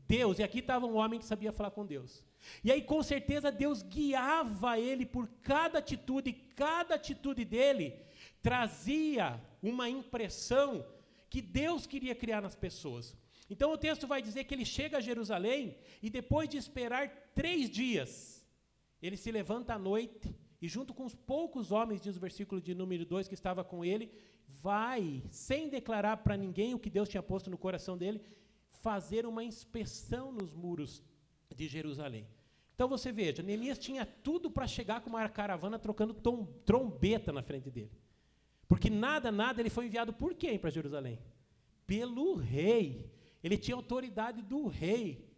Deus. E aqui estava um homem que sabia falar com Deus. E aí, com certeza, Deus guiava ele por cada atitude dele trazia uma impressão que Deus queria criar nas pessoas. Então, o texto vai dizer que ele chega a Jerusalém e, depois de esperar 3 dias, ele se levanta à noite e, junto com os poucos homens, diz o versículo de número 2, que estava com ele, vai, sem declarar para ninguém o que Deus tinha posto no coração dele, fazer uma inspeção nos muros de Jerusalém. Então você veja, Neemias tinha tudo para chegar com uma caravana trocando trombeta na frente dele. Porque nada ele foi enviado por quem para Jerusalém? Pelo rei. Ele tinha autoridade do rei.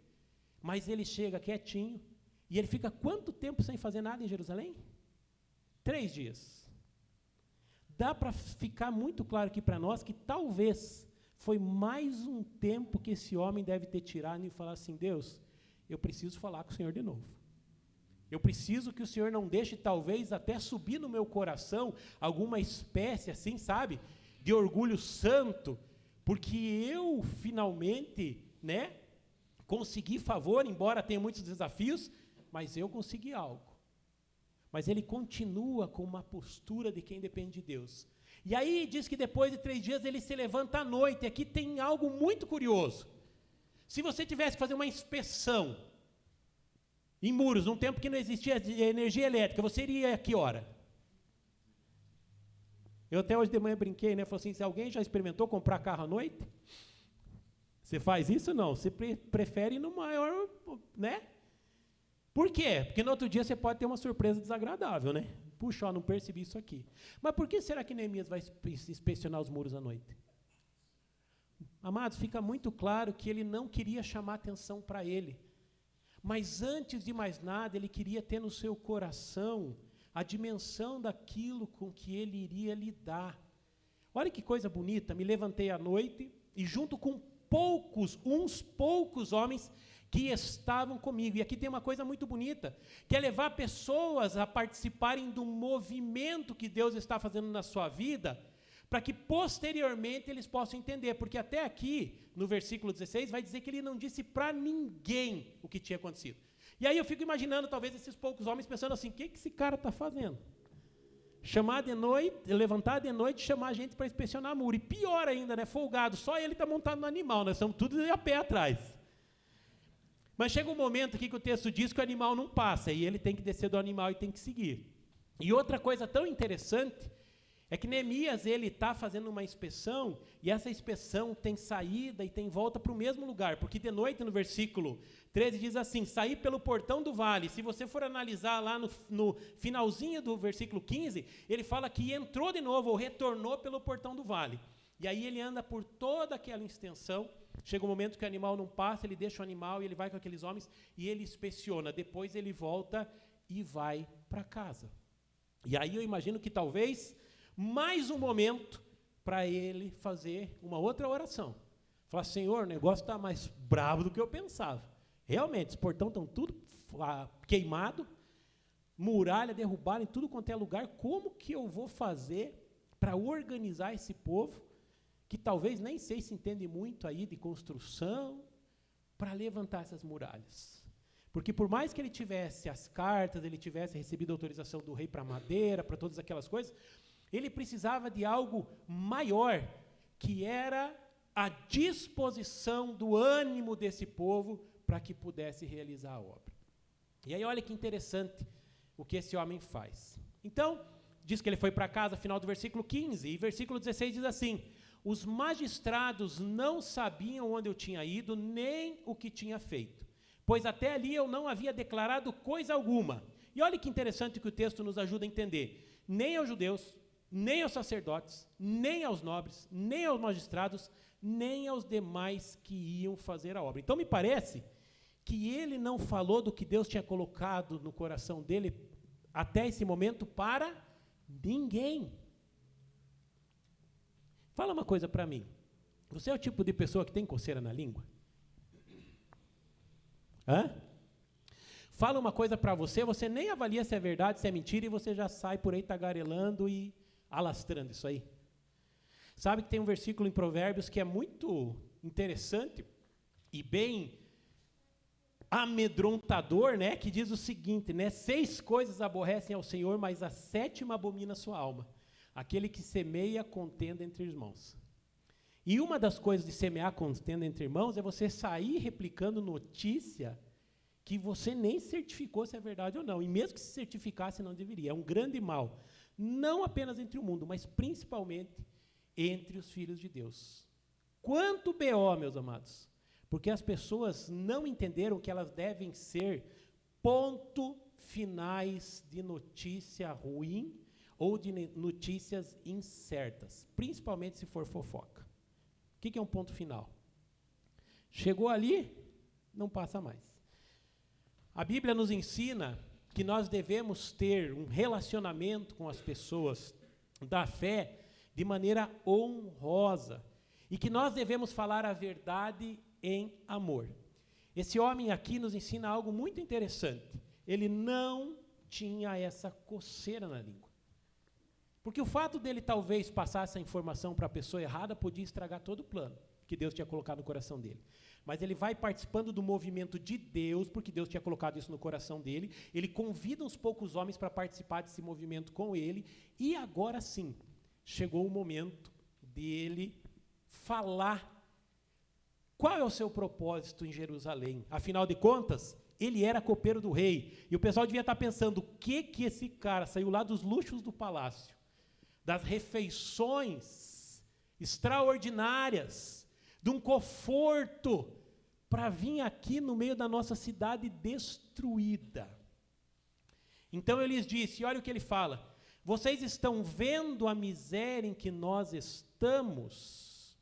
Mas ele chega quietinho e ele fica quanto tempo sem fazer nada em Jerusalém? 3 dias. Dá para ficar muito claro aqui para nós que talvez foi mais um tempo que esse homem deve ter tirado e falar assim, Deus, eu preciso falar com o Senhor de novo. Eu preciso que o Senhor não deixe, talvez, até subir no meu coração alguma espécie, assim, sabe, de orgulho santo, porque eu, finalmente, né, consegui favor, embora tenha muitos desafios, mas eu consegui algo. Mas ele continua com uma postura de quem depende de Deus. E aí diz que depois de 3 dias ele se levanta à noite. E aqui tem algo muito curioso. Se você tivesse que fazer uma inspeção em muros, num tempo que não existia energia elétrica, você iria a que hora? Eu até hoje de manhã brinquei, né? Falei assim, se alguém já experimentou comprar carro à noite? Você faz isso? Não. Você prefere ir no maior, né? Por quê? Porque no outro dia você pode ter uma surpresa desagradável, né? Puxa, não percebi isso aqui. Mas por que será que Neemias vai inspecionar os muros à noite? Amados, fica muito claro que ele não queria chamar atenção para ele. Mas antes de mais nada, ele queria ter no seu coração a dimensão daquilo com que ele iria lidar. Olha que coisa bonita, me levantei à noite e junto com uns poucos homens que estavam comigo. E aqui tem uma coisa muito bonita, que é levar pessoas a participarem do movimento que Deus está fazendo na sua vida, para que posteriormente eles possam entender, porque até aqui, no versículo 16, vai dizer que ele não disse para ninguém o que tinha acontecido. E aí eu fico imaginando, talvez, esses poucos homens pensando assim, o que esse cara está fazendo? Chamar de noite, levantar de noite, chamar a gente para inspecionar muro. E pior ainda, né, folgado, só ele está montado no animal, nós estamos tudo a pé atrás. Mas chega um momento aqui que o texto diz que o animal não passa, e ele tem que descer do animal e tem que seguir. E outra coisa tão interessante é que Neemias, ele está fazendo uma inspeção, e essa inspeção tem saída e tem volta para o mesmo lugar, porque de noite, no versículo 13, diz assim, saí pelo portão do vale. Se você for analisar lá no finalzinho do versículo 15, ele fala que entrou de novo, ou retornou pelo portão do vale. E aí ele anda por toda aquela extensão, chega um momento que o animal não passa, ele deixa o animal e ele vai com aqueles homens e ele inspeciona. Depois ele volta e vai para casa. E aí eu imagino que talvez mais um momento para ele fazer uma outra oração. Falar, Senhor, o negócio está mais bravo do que eu pensava. Realmente, os portões estão tudo queimado, muralha derrubada em tudo quanto é lugar. Como que eu vou fazer para organizar esse povo, que talvez nem sei se entende muito aí de construção, para levantar essas muralhas? Porque por mais que ele tivesse as cartas, ele tivesse recebido a autorização do rei para madeira, para todas aquelas coisas, ele precisava de algo maior, que era a disposição do ânimo desse povo para que pudesse realizar a obra. E aí olha que interessante o que esse homem faz. Então, diz que ele foi para casa, final do versículo 15, e versículo 16 diz assim, os magistrados não sabiam onde eu tinha ido, nem o que tinha feito, pois até ali eu não havia declarado coisa alguma. E olha que interessante que o texto nos ajuda a entender. Nem aos judeus, nem aos sacerdotes, nem aos nobres, nem aos magistrados, nem aos demais que iam fazer a obra. Então me parece que ele não falou do que Deus tinha colocado no coração dele até esse momento para ninguém. Fala uma coisa para mim. Você é o tipo de pessoa que tem coceira na língua? Hã? fala uma coisa para você, você nem avalia se é verdade, se é mentira, e você já sai por aí tagarelando e alastrando isso aí. Sabe que tem um versículo em Provérbios que é muito interessante e bem amedrontador, né, que diz o seguinte, né, 6 coisas aborrecem ao Senhor, mas a 7ª abomina a sua alma. Aquele que semeia contenda entre irmãos. E uma das coisas de semear contenda entre irmãos é você sair replicando notícia que você nem certificou se é verdade ou não. E mesmo que se certificasse, não deveria. É um grande mal. Não apenas entre o mundo, mas principalmente entre os filhos de Deus. Quanto BO, meus amados. Porque as pessoas não entenderam que elas devem ser ponto finais de notícia ruim ou de notícias incertas, principalmente se for fofoca. O que é um ponto final? Chegou ali, não passa mais. A Bíblia nos ensina que nós devemos ter um relacionamento com as pessoas da fé de maneira honrosa e que nós devemos falar a verdade em amor. Esse homem aqui nos ensina algo muito interessante. Ele não tinha essa coceira na língua. Porque o fato dele talvez passar essa informação para a pessoa errada podia estragar todo o plano que Deus tinha colocado no coração dele. Mas ele vai participando do movimento de Deus, porque Deus tinha colocado isso no coração dele. Ele convida uns poucos homens para participar desse movimento com ele. E agora sim, chegou o momento dele falar qual é o seu propósito em Jerusalém. Afinal de contas, ele era copeiro do rei. E o pessoal devia estar pensando, o que esse cara saiu lá dos luxos do palácio, das refeições extraordinárias, de um conforto, para vir aqui no meio da nossa cidade destruída. Então ele lhes disse, olha o que ele fala, vocês estão vendo a miséria em que nós estamos?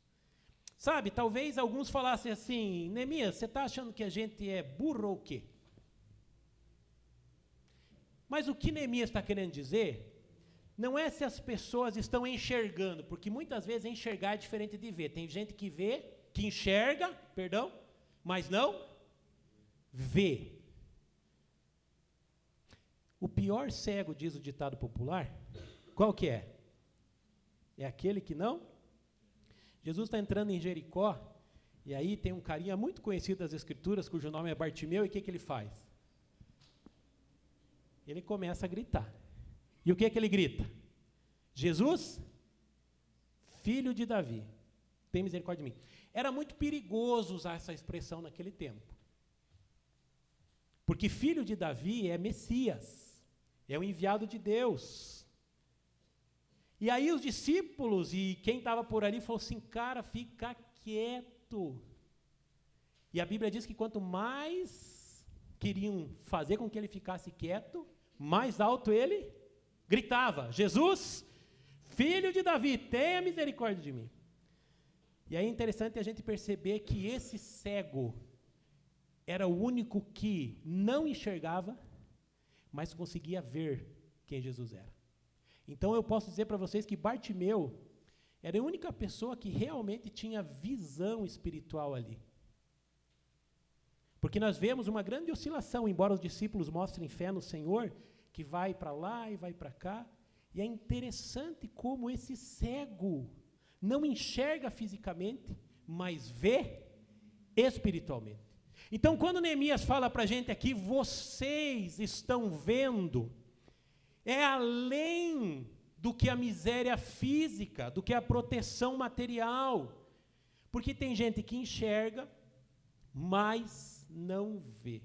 Sabe, talvez alguns falassem assim, Neemias, você está achando que a gente é burro ou o quê? Mas o que Neemias está querendo dizer não é se as pessoas estão enxergando, porque muitas vezes enxergar é diferente de ver. Tem gente que vê, que enxerga, mas não vê. O pior cego, diz o ditado popular, qual que é? É aquele que não? Jesus está entrando em Jericó, e aí tem um carinha muito conhecido das Escrituras, cujo nome é Bartimeu, e o que ele faz? Ele começa a gritar. E o que ele grita? Jesus, filho de Davi, tem misericórdia de mim. Era muito perigoso usar essa expressão naquele tempo. Porque filho de Davi é Messias, é o enviado de Deus. E aí os discípulos e quem estava por ali falou assim, cara, fica quieto. E a Bíblia diz que quanto mais queriam fazer com que ele ficasse quieto, mais alto ele gritava, Jesus, filho de Davi, tenha misericórdia de mim. E aí é interessante a gente perceber que esse cego era o único que não enxergava, mas conseguia ver quem Jesus era. Então eu posso dizer para vocês que Bartimeu era a única pessoa que realmente tinha visão espiritual ali. Porque nós vemos uma grande oscilação, embora os discípulos mostrem fé no Senhor, que vai para lá e vai para cá, e é interessante como esse cego não enxerga fisicamente, mas vê espiritualmente. Então, quando Neemias fala para a gente aqui, vocês estão vendo, é além do que a miséria física, do que a proteção material, porque tem gente que enxerga, mas não vê.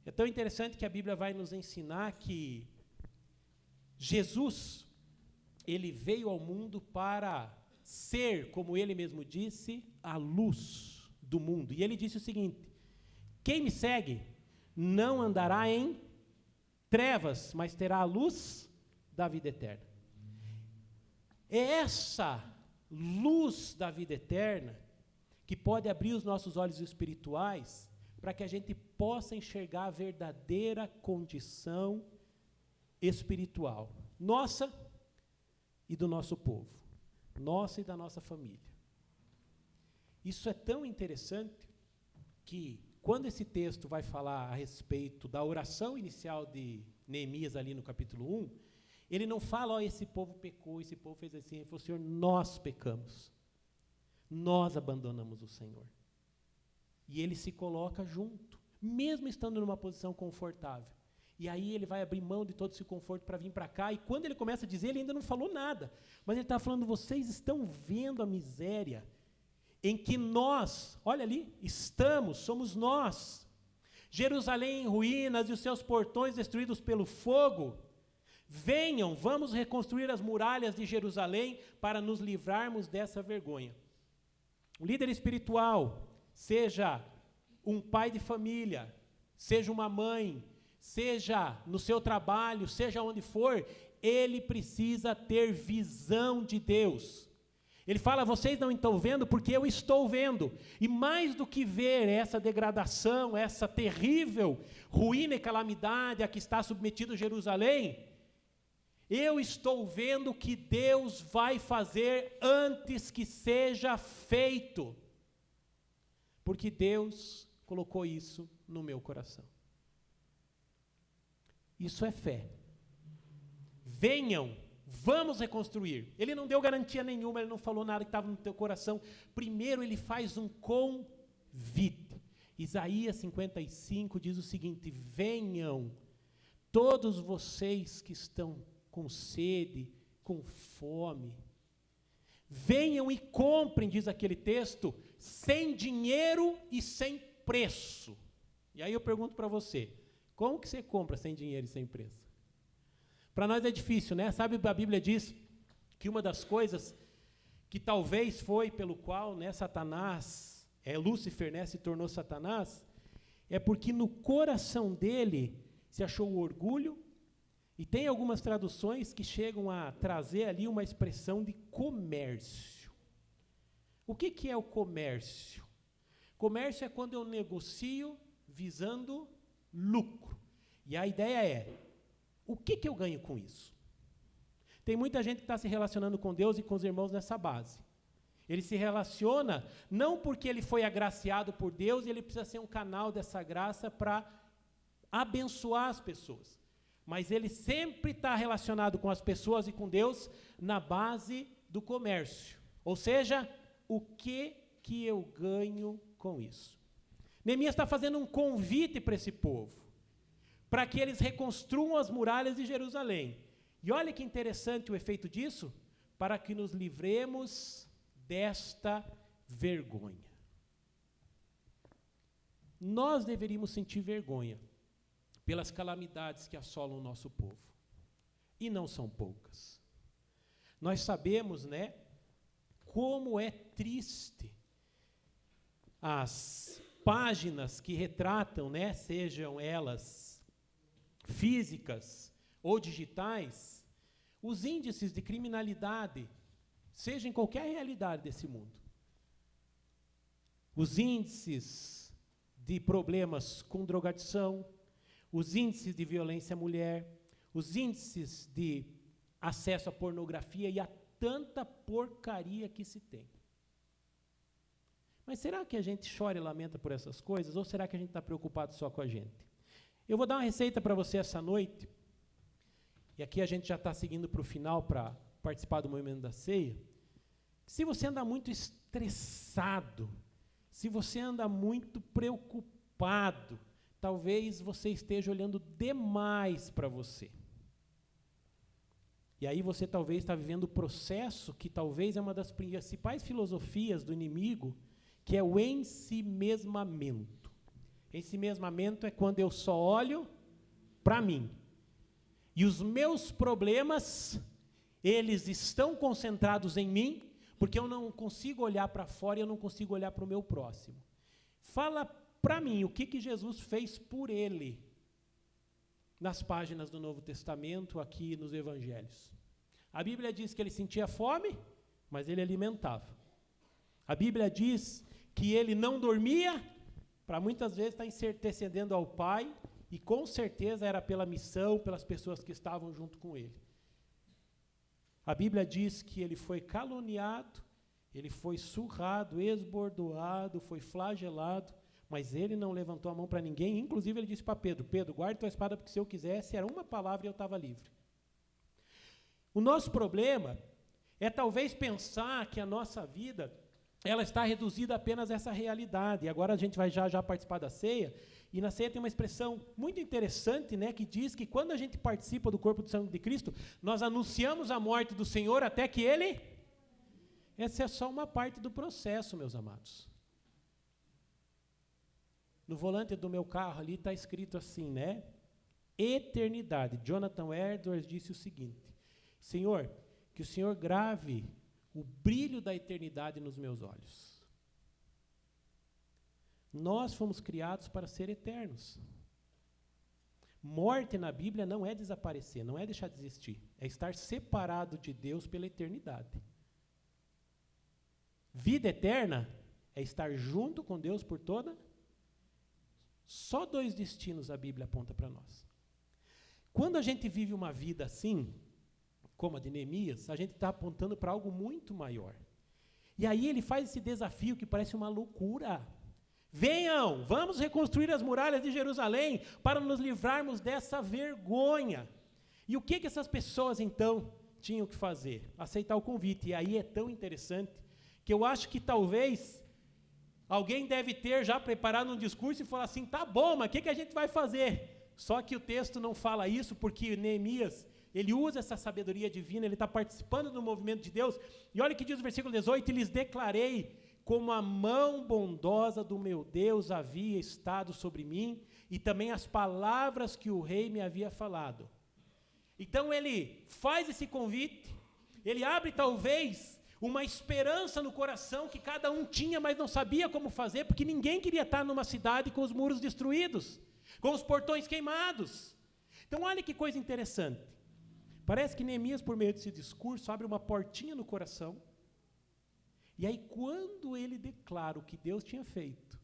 É tão interessante que a Bíblia vai nos ensinar que Jesus, ele veio ao mundo para ser, como ele mesmo disse, a luz do mundo. E ele disse o seguinte, quem me segue não andará em trevas, mas terá a luz da vida eterna. É essa luz da vida eterna que pode abrir os nossos olhos espirituais para que a gente possa enxergar a verdadeira condição espiritual, nossa e do nosso povo, nossa e da nossa família. Isso é tão interessante que, quando esse texto vai falar a respeito da oração inicial de Neemias ali no capítulo 1, ele não fala, esse povo pecou, esse povo fez assim. Ele falou, Senhor, nós pecamos. Nós abandonamos o Senhor. E ele se coloca junto, mesmo estando numa posição confortável. E aí ele vai abrir mão de todo esse conforto para vir para cá. E quando ele começa a dizer, ele ainda não falou nada. Mas ele está falando, vocês estão vendo a miséria em que nós, olha ali, somos nós. Jerusalém em ruínas e os seus portões destruídos pelo fogo. Venham, vamos reconstruir as muralhas de Jerusalém para nos livrarmos dessa vergonha. O líder espiritual, seja um pai de família, seja uma mãe, seja no seu trabalho, seja onde for, ele precisa ter visão de Deus. Ele fala, vocês não estão vendo porque eu estou vendo. E mais do que ver essa degradação, essa terrível ruína e calamidade a que está submetido Jerusalém, eu estou vendo que Deus vai fazer antes que seja feito. Porque Deus colocou isso no meu coração. Isso é fé. Venham, vamos reconstruir. Ele não deu garantia nenhuma, ele não falou nada que estava no teu coração. Primeiro ele faz um convite. Isaías 55 diz o seguinte, venham todos vocês que estão com sede, com fome. Venham e comprem, diz aquele texto, sem dinheiro e sem preço. E aí eu pergunto para você, como que você compra sem dinheiro e sem preço? Para nós é difícil, né? Sabe, a Bíblia diz que uma das coisas que talvez foi pelo qual, né, Satanás, Lúcifer, né, se tornou Satanás, é porque no coração dele se achou o orgulho. E tem algumas traduções que chegam a trazer ali uma expressão de comércio. O que é o comércio? Comércio é quando eu negocio visando lucro. E a ideia é, o que eu ganho com isso? Tem muita gente que está se relacionando com Deus e com os irmãos nessa base. Ele se relaciona não porque ele foi agraciado por Deus e ele precisa ser um canal dessa graça para abençoar as pessoas. Mas ele sempre está relacionado com as pessoas e com Deus na base do comércio. Ou seja, o que eu ganho com isso? Neemias está fazendo um convite para esse povo, para que eles reconstruam as muralhas de Jerusalém. E olha que interessante o efeito disso, para que nos livremos desta vergonha. Nós deveríamos sentir vergonha pelas calamidades que assolam o nosso povo. E não são poucas. Nós sabemos, né, como é triste as páginas que retratam, né, sejam elas físicas ou digitais, os índices de criminalidade, seja em qualquer realidade desse mundo. Os índices de problemas com drogadição, os índices de violência à mulher, os índices de acesso à pornografia e a tanta porcaria que se tem. Mas será que a gente chora e lamenta por essas coisas, ou será que a gente está preocupado só com a gente? Eu vou dar uma receita para você essa noite, e aqui a gente já está seguindo para o final para participar do movimento da ceia. Se você anda muito estressado, se você anda muito preocupado, talvez você esteja olhando demais para você. E aí você talvez está vivendo o processo que talvez é uma das principais filosofias do inimigo, que é o ensimesmamento. Ensimesmamento é quando eu só olho para mim. E os meus problemas, eles estão concentrados em mim, porque eu não consigo olhar para fora e eu não consigo olhar para o meu próximo. Fala para mim, o que Jesus fez por ele nas páginas do Novo Testamento, aqui nos Evangelhos? A Bíblia diz que ele sentia fome, mas ele alimentava. A Bíblia diz que ele não dormia, para muitas vezes estar intercedendo ao Pai, e com certeza era pela missão, pelas pessoas que estavam junto com ele. A Bíblia diz que ele foi caluniado, ele foi surrado, esbordoado, foi flagelado, Mas ele não levantou a mão para ninguém, inclusive ele disse para Pedro, Pedro, guarde tua espada, porque se eu quisesse, era uma palavra e eu estava livre. O nosso problema é talvez pensar que a nossa vida, ela está reduzida apenas a essa realidade. E agora a gente vai já participar da ceia, e na ceia tem uma expressão muito interessante, né, que diz que quando a gente participa do corpo do sangue de Cristo, nós anunciamos a morte do Senhor até que Ele... Essa é só uma parte do processo, meus amados. No volante do meu carro ali está escrito assim, né? Eternidade. Jonathan Edwards disse o seguinte: Senhor, que o Senhor grave o brilho da eternidade nos meus olhos. Nós fomos criados para ser eternos. Morte na Bíblia não é desaparecer, não é deixar de existir. É estar separado de Deus pela eternidade. Vida eterna é estar junto com Deus por toda. Só 2 destinos a Bíblia aponta para nós. Quando a gente vive uma vida assim, como a de Neemias, a gente está apontando para algo muito maior. E aí ele faz esse desafio que parece uma loucura. Venham, vamos reconstruir as muralhas de Jerusalém para nos livrarmos dessa vergonha. E o que essas pessoas então tinham que fazer? Aceitar o convite. E aí é tão interessante que eu acho que talvez alguém deve ter já preparado um discurso e falar assim, tá bom, mas o que a gente vai fazer? Só que o texto não fala isso, porque Neemias, ele usa essa sabedoria divina, ele está participando do movimento de Deus, e olha o que diz o versículo 18, lhes declarei como a mão bondosa do meu Deus havia estado sobre mim, e também as palavras que o rei me havia falado. Então ele faz esse convite, ele abre talvez uma esperança no coração que cada um tinha, mas não sabia como fazer, porque ninguém queria estar numa cidade com os muros destruídos, com os portões queimados. Então olha que coisa interessante. Parece que Neemias, por meio desse discurso, abre uma portinha no coração, e aí quando ele declara o que Deus tinha feito,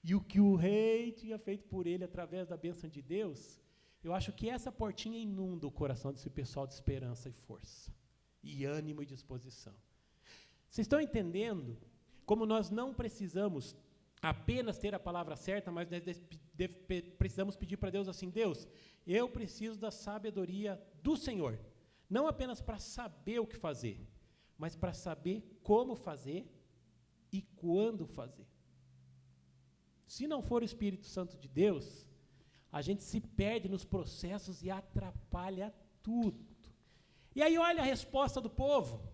e o que o rei tinha feito por ele através da bênção de Deus, eu acho que essa portinha inunda o coração desse pessoal de esperança e força, e ânimo e disposição. Vocês estão entendendo como nós não precisamos apenas ter a palavra certa, mas precisamos pedir para Deus assim, Deus, eu preciso da sabedoria do Senhor, não apenas para saber o que fazer, mas para saber como fazer e quando fazer. Se não for o Espírito Santo de Deus, a gente se perde nos processos e atrapalha tudo. E aí olha a resposta do povo.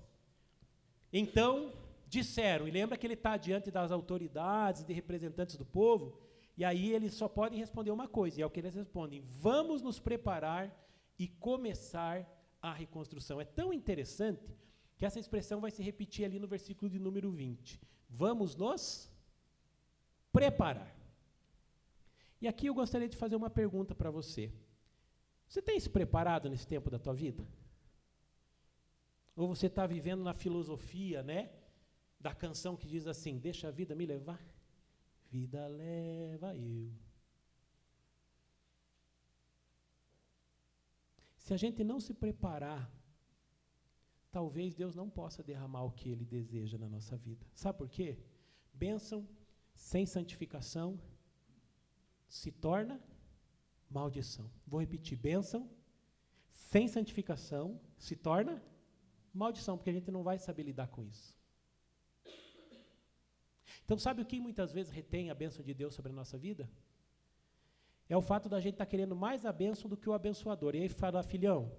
Então, disseram, e lembra que ele está diante das autoridades, de representantes do povo, e aí eles só podem responder uma coisa, e é o que eles respondem, vamos nos preparar e começar a reconstrução. É tão interessante que essa expressão vai se repetir ali no versículo de número 20. Vamos nos preparar. E aqui eu gostaria de fazer uma pergunta para você. Você tem se preparado nesse tempo da tua vida? Ou você está vivendo na filosofia, né, da canção que diz assim, deixa a vida me levar, vida leva eu. Se a gente não se preparar, talvez Deus não possa derramar o que Ele deseja na nossa vida. Sabe por quê? Bênção sem santificação se torna maldição. Vou repetir, bênção sem santificação se torna maldição, porque a gente não vai saber lidar com isso. Então, sabe o que muitas vezes retém a bênção de Deus sobre a nossa vida? É o fato da gente estar querendo mais a bênção do que o abençoador. E aí fala, filhão,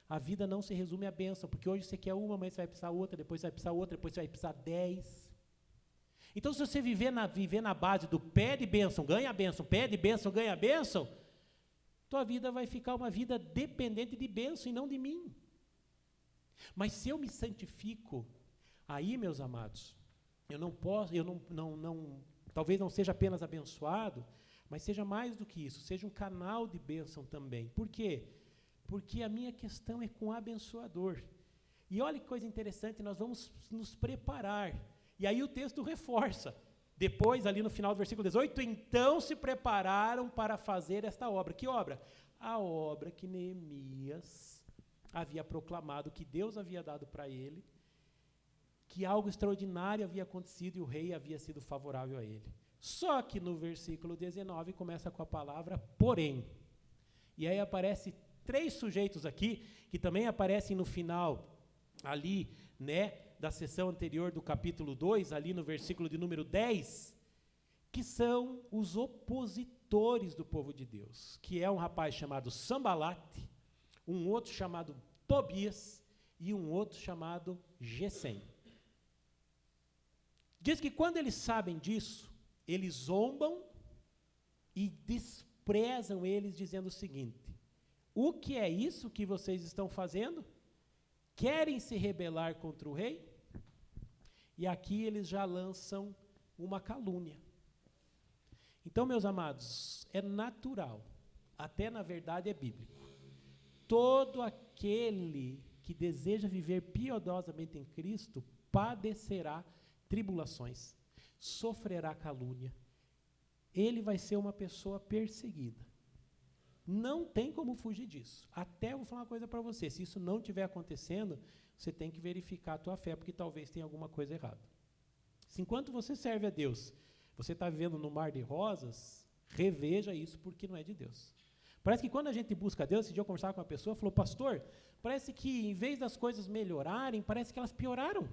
a vida não se resume à bênção, porque hoje você quer uma, amanhã você vai precisar outra, depois você vai precisar outra, depois você vai precisar 10. Então, se você viver na base do pede bênção, ganha bênção, pede bênção, ganha bênção, tua vida vai ficar uma vida dependente de bênção e não de mim. Mas se eu me santifico, aí, meus amados, eu não posso, talvez não seja apenas abençoado, mas seja mais do que isso, seja um canal de bênção também. Por quê? Porque a minha questão é com o abençoador. E olha que coisa interessante, nós vamos nos preparar. E aí o texto reforça. Depois, ali no final do versículo 18, então se prepararam para fazer esta obra. Que obra? A obra que Neemias havia proclamado, que Deus havia dado para ele, que algo extraordinário havia acontecido e o rei havia sido favorável a ele. Só que no versículo 19 começa com a palavra porém. E aí aparece 3 sujeitos aqui, que também aparecem no final, ali, né, da sessão anterior do capítulo 2, ali no versículo de número 10, que são os opositores do povo de Deus, que é um rapaz chamado Sambalate, um outro chamado Tobias e um outro chamado Gesem. Diz que quando eles sabem disso, eles zombam e desprezam eles, dizendo o seguinte: o que é isso que vocês estão fazendo? Querem se rebelar contra o rei? E aqui eles já lançam uma calúnia. Então, meus amados, é natural, até na verdade é bíblico. Todo aquele que deseja viver piedosamente em Cristo padecerá tribulações, sofrerá calúnia. Ele vai ser uma pessoa perseguida. Não tem como fugir disso. Até vou falar uma coisa para você, se isso não estiver acontecendo, você tem que verificar a tua fé, porque talvez tenha alguma coisa errada. Se enquanto você serve a Deus, você está vivendo no mar de rosas, reveja isso, porque não é de Deus. Parece que quando a gente busca Deus, esse dia eu conversava com uma pessoa, falou: pastor, parece que em vez das coisas melhorarem, parece que elas pioraram.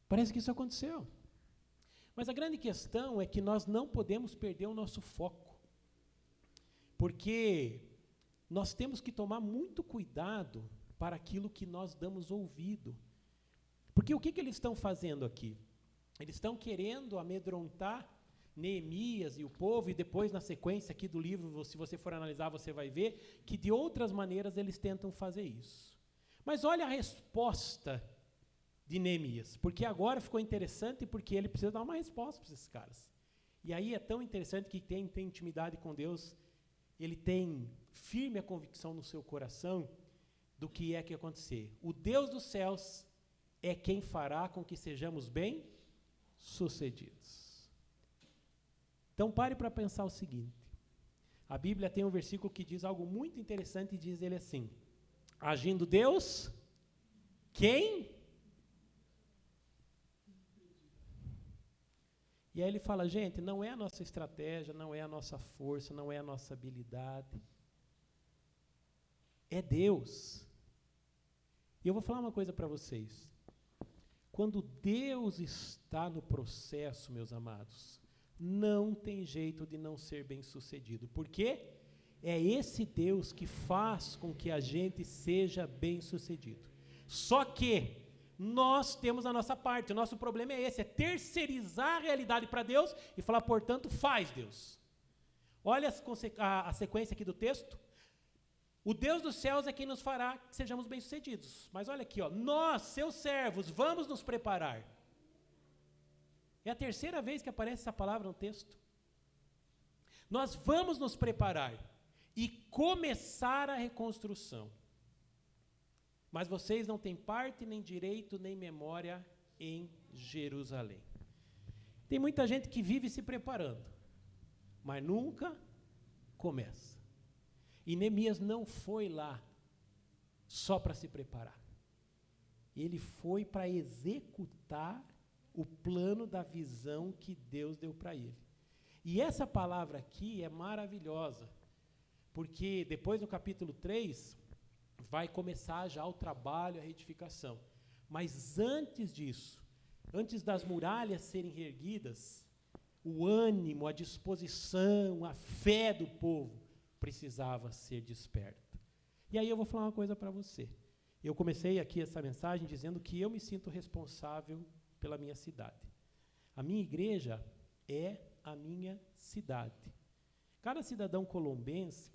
Parece que isso aconteceu. Mas a grande questão é que nós não podemos perder o nosso foco. Porque nós temos que tomar muito cuidado para aquilo que nós damos ouvido. Porque o que eles estão fazendo aqui? Eles estão querendo amedrontar Neemias e o povo, e depois na sequência aqui do livro, se você for analisar, você vai ver que de outras maneiras eles tentam fazer isso. Mas olha a resposta de Neemias, porque agora ficou interessante, porque ele precisa dar uma resposta para esses caras. E aí é tão interessante que quem tem intimidade com Deus, ele tem firme a convicção no seu coração do que é que acontecer. O Deus dos céus é quem fará com que sejamos bem-sucedidos. Então pare para pensar o seguinte, a Bíblia tem um versículo que diz algo muito interessante, e diz ele assim: agindo Deus, quem? E aí ele fala, gente, não é a nossa estratégia, não é a nossa força, não é a nossa habilidade. É Deus. E eu vou falar uma coisa para vocês. Quando Deus está no processo, meus amados, não tem jeito de não ser bem-sucedido. Por quê? É esse Deus que faz com que a gente seja bem-sucedido. Só que nós temos a nossa parte, o nosso problema é esse, é terceirizar a realidade para Deus e falar, portanto, faz Deus. Olha a sequência aqui do texto. O Deus dos céus é quem nos fará que sejamos bem-sucedidos. Mas olha aqui, ó, nós, seus servos, vamos nos preparar. É a terceira vez que aparece essa palavra no texto. Nós vamos nos preparar e começar a reconstrução. Mas vocês não têm parte, nem direito, nem memória em Jerusalém. Tem muita gente que vive se preparando, mas nunca começa. E Neemias não foi lá só para se preparar. Ele foi para executar o plano da visão que Deus deu para ele. E essa palavra aqui é maravilhosa, porque depois no capítulo 3, vai começar já o trabalho, a reedificação. Mas antes disso, antes das muralhas serem reerguidas, o ânimo, a disposição, a fé do povo precisava ser desperta. E aí eu vou falar uma coisa para você. Eu comecei aqui essa mensagem dizendo que eu me sinto responsável pela minha cidade. A minha igreja é a minha cidade. Cada cidadão colombense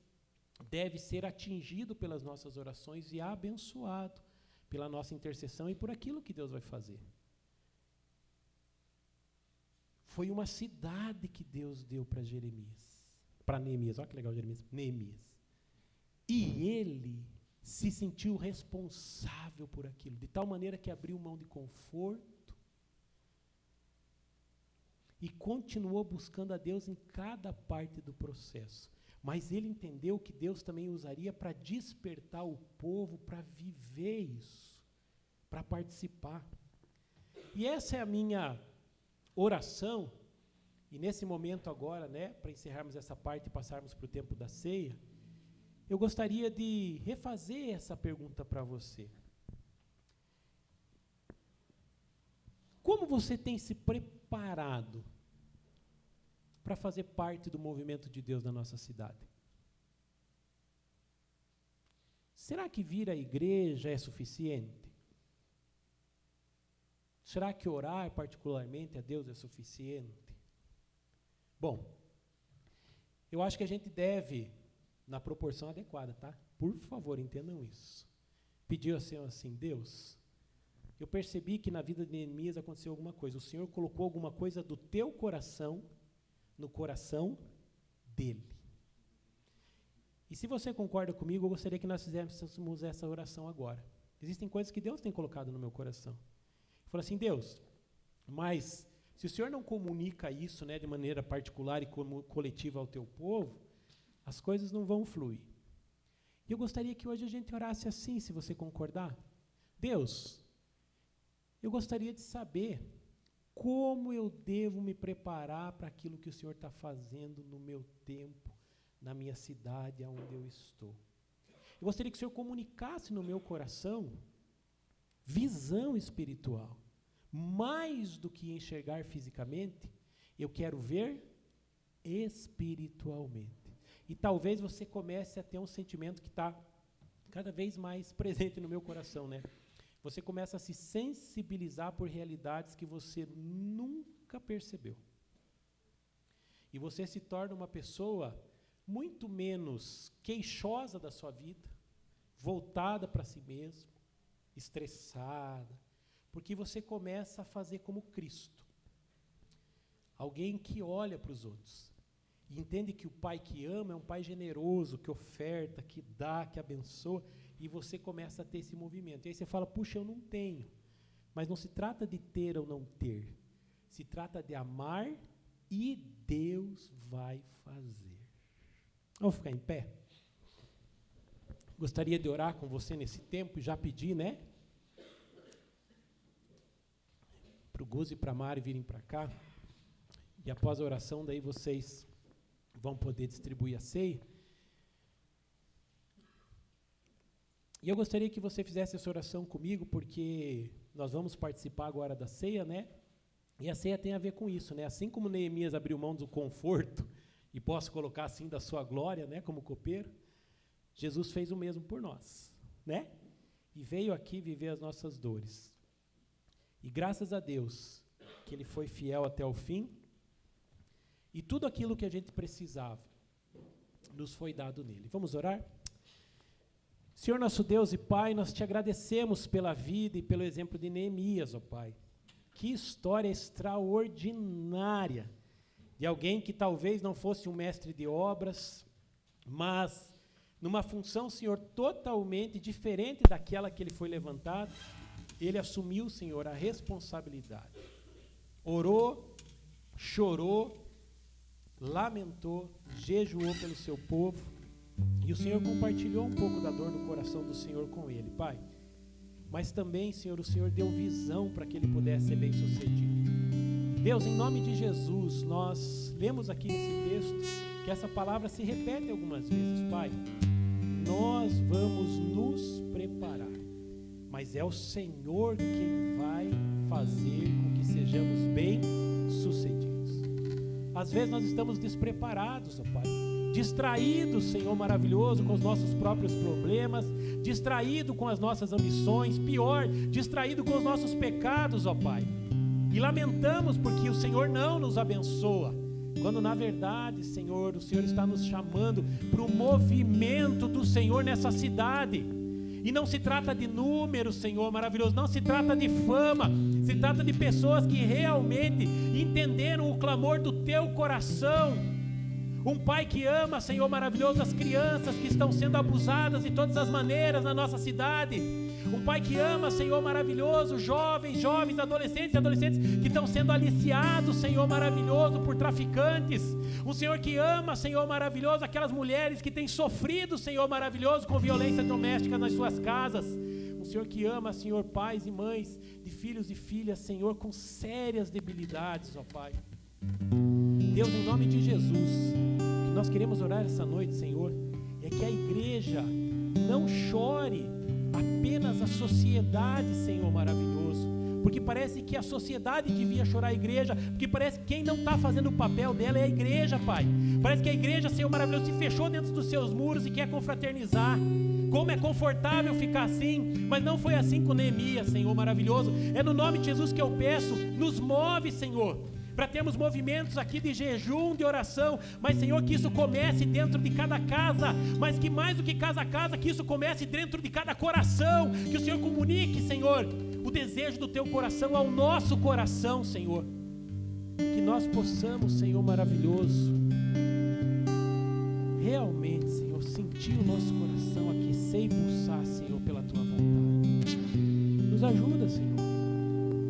deve ser atingido pelas nossas orações e abençoado pela nossa intercessão e por aquilo que Deus vai fazer. Foi uma cidade que Deus deu para Jeremias, para Neemias, olha que legal Jeremias, Neemias. E ele se sentiu responsável por aquilo, de tal maneira que abriu mão de conforto e continuou buscando a Deus em cada parte do processo. Mas ele entendeu que Deus também usaria para despertar o povo para viver isso, para participar. E essa é a minha oração, e nesse momento agora, né, para encerrarmos essa parte e passarmos para o tempo da ceia, eu gostaria de refazer essa pergunta para você. Como você tem se preparado para fazer parte do movimento de Deus na nossa cidade? Será que vir à igreja é suficiente? Será que orar particularmente a Deus é suficiente? Bom, eu acho que a gente deve, na proporção adequada, tá? Por favor, entendam isso. Pedir ao Senhor assim, Deus, eu percebi que na vida de Neemias aconteceu alguma coisa. O Senhor colocou alguma coisa do teu coração no coração dele. E se você concorda comigo, eu gostaria que nós fizéssemos essa oração agora. Existem coisas que Deus tem colocado no meu coração. Eu falo assim, Deus, mas se o Senhor não comunica isso, né, de maneira particular e coletiva ao teu povo, as coisas não vão fluir. E eu gostaria que hoje a gente orasse assim, se você concordar. Deus, eu gostaria de saber como eu devo me preparar para aquilo que o Senhor está fazendo no meu tempo, na minha cidade, onde eu estou. Eu gostaria que o Senhor comunicasse no meu coração visão espiritual. Mais do que enxergar fisicamente, eu quero ver espiritualmente. E talvez você comece a ter um sentimento que está cada vez mais presente no meu coração, né? Você começa a se sensibilizar por realidades que você nunca percebeu. E você se torna uma pessoa muito menos queixosa da sua vida, voltada para si mesmo, estressada, porque você começa a fazer como Cristo. Alguém que olha para os outros e entende que o pai que ama é um pai generoso, que oferta, que dá, que abençoa, e você começa a ter esse movimento. E aí você fala, puxa, eu não tenho. Mas não se trata de ter ou não ter. Se trata de amar e Deus vai fazer. Vamos ficar em pé? Gostaria de orar com você nesse tempo e já pedir, né? Para o Gus e para a Mari virem para cá. E após a oração, daí vocês vão poder distribuir a ceia. E eu gostaria que você fizesse essa oração comigo, porque nós vamos participar agora da ceia, né? E a ceia tem a ver com isso, né? Assim como Neemias abriu mão do conforto, e posso colocar assim da sua glória, né? Como copeiro, Jesus fez o mesmo por nós, né? E veio aqui viver as nossas dores. E graças a Deus, que Ele foi fiel até o fim, e tudo aquilo que a gente precisava, nos foi dado nele. Vamos orar? Senhor nosso Deus e Pai, nós te agradecemos pela vida e pelo exemplo de Neemias, ó Pai. Que história extraordinária de alguém que talvez não fosse um mestre de obras, mas numa função, Senhor, totalmente diferente daquela que ele foi levantado, ele assumiu, Senhor, a responsabilidade. Orou, chorou, lamentou, jejuou pelo seu povo, e o Senhor compartilhou um pouco da dor do coração do Senhor com ele, Pai. Mas também, Senhor, o Senhor deu visão para que ele pudesse ser bem sucedido. Deus, em nome de Jesus, nós lemos aqui nesse texto que essa palavra se repete algumas vezes, Pai. Nós vamos nos preparar, mas é o Senhor quem vai fazer com que sejamos bem sucedidos. Às vezes nós estamos despreparados, ó Pai. Distraído, Senhor maravilhoso, com os nossos próprios problemas, distraído com as nossas ambições, pior, distraído com os nossos pecados, ó Pai. E lamentamos porque o Senhor não nos abençoa, quando na verdade, Senhor, o Senhor está nos chamando para o movimento do Senhor nessa cidade. E não se trata de números, Senhor maravilhoso, não se trata de fama, se trata de pessoas que realmente entenderam o clamor do teu coração. Um pai que ama, Senhor maravilhoso, as crianças que estão sendo abusadas de todas as maneiras na nossa cidade. Um Pai que ama, Senhor maravilhoso, jovens, adolescentes que estão sendo aliciados, Senhor maravilhoso, por traficantes. Um Senhor que ama, Senhor maravilhoso, aquelas mulheres que têm sofrido, Senhor maravilhoso, com violência doméstica nas suas casas. Um Senhor que ama, Senhor, pais e mães de filhos e filhas, Senhor, com sérias debilidades, ó Pai. Deus, em nome de Jesus, o que nós queremos orar essa noite, Senhor, é que a igreja não chore apenas a sociedade, Senhor maravilhoso, porque parece que a sociedade devia chorar a igreja, porque parece que quem não está fazendo o papel dela é a igreja, Pai. Parece que a igreja, Senhor maravilhoso, se fechou dentro dos seus muros e quer confraternizar. Como é confortável ficar assim, mas não foi assim com Neemias, Senhor maravilhoso. É no nome de Jesus que eu peço, nos move, Senhor, para termos movimentos aqui de jejum, de oração, mas Senhor, que isso comece dentro de cada casa, mas que mais do que casa a casa, que isso comece dentro de cada coração, que o Senhor comunique, Senhor, o desejo do teu coração ao nosso coração, Senhor, que nós possamos, Senhor maravilhoso, realmente, Senhor, sentir o nosso coração aquecer e pulsar, Senhor, pela tua vontade. Nos ajuda, Senhor.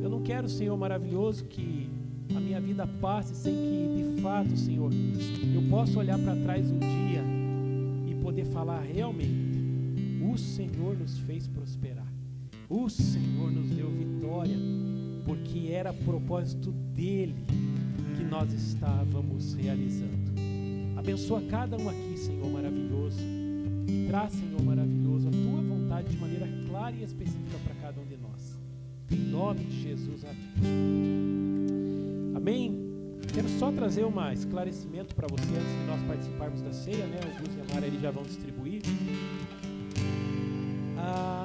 Eu não quero, Senhor maravilhoso, que a minha vida passe sem que, de fato, Senhor, eu possa olhar para trás um dia e poder falar realmente: o Senhor nos fez prosperar, o Senhor nos deu vitória, porque era propósito dEle que nós estávamos realizando. Abençoa cada um aqui, Senhor maravilhoso, e traz, Senhor maravilhoso, a tua vontade de maneira clara e específica para cada um de nós. Em nome de Jesus, amém. Amém? Quero só trazer um esclarecimento para você antes de nós participarmos da ceia, né? O Gus e a Mara eles já vão distribuir.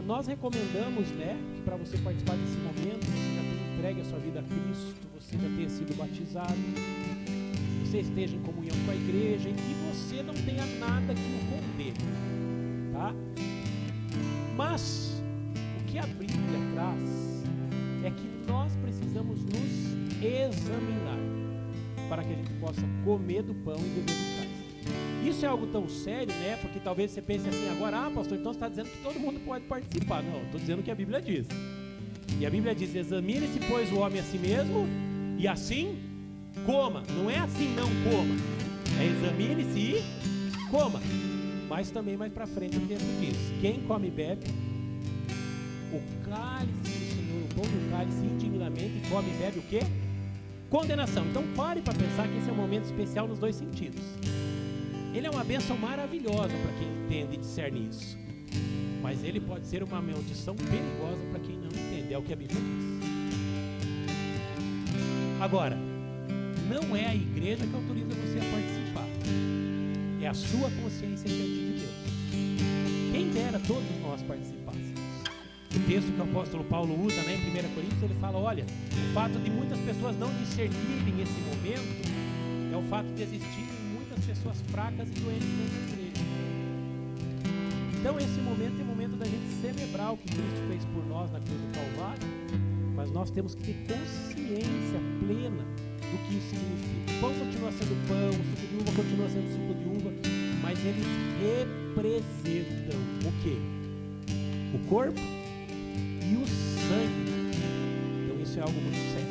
Nós recomendamos, né, que para você participar desse momento, você já tenha entregue a sua vida a Cristo, você já tenha sido batizado, você esteja em comunhão com a igreja e que você não tenha nada que o condene, tá? Mas o que a Bíblia traz é que nós precisamos nos examinar para que a gente possa comer do pão e beber do cálice. Isso é algo tão sério, né? Porque talvez você pense assim agora: pastor, então você está dizendo que todo mundo pode participar. Não, estou dizendo o que a Bíblia diz. E a Bíblia diz: examine-se, pois, o homem a si mesmo, e assim coma. Não é assim não coma, é examine-se e coma. Mas também mais para frente o texto diz: quem come e bebe o cálice do Senhor, o pão do cálice indignamente, e come e bebe o quê? Condenação. Então pare para pensar que esse é um momento especial nos dois sentidos. Ele é uma bênção maravilhosa para quem entende e discerne isso, mas ele pode ser uma maldição perigosa para quem não entende. É o que a Bíblia diz. Agora, não é a igreja que autoriza você a participar, é a sua consciência diante de Deus. Quem dera todos nós participássemos. O texto que o apóstolo Paulo usa, né, em 1 Coríntios, ele fala: olha, o fato de muitas pessoas não discernirem esse momento é o fato de existirem muitas pessoas fracas e doentes dentro da igreja. Então esse momento é o momento da gente celebrar o que Cristo fez por nós na cruz do Calvário, mas nós temos que ter consciência plena do que isso significa. O pão continua sendo pão, o suco de uva continua sendo suco de uva, mas eles representam o quê? O corpo e o sangue. Então isso é algo muito sério.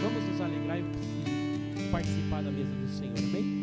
Vamos nos alegrar e participar da mesa do Senhor, amém?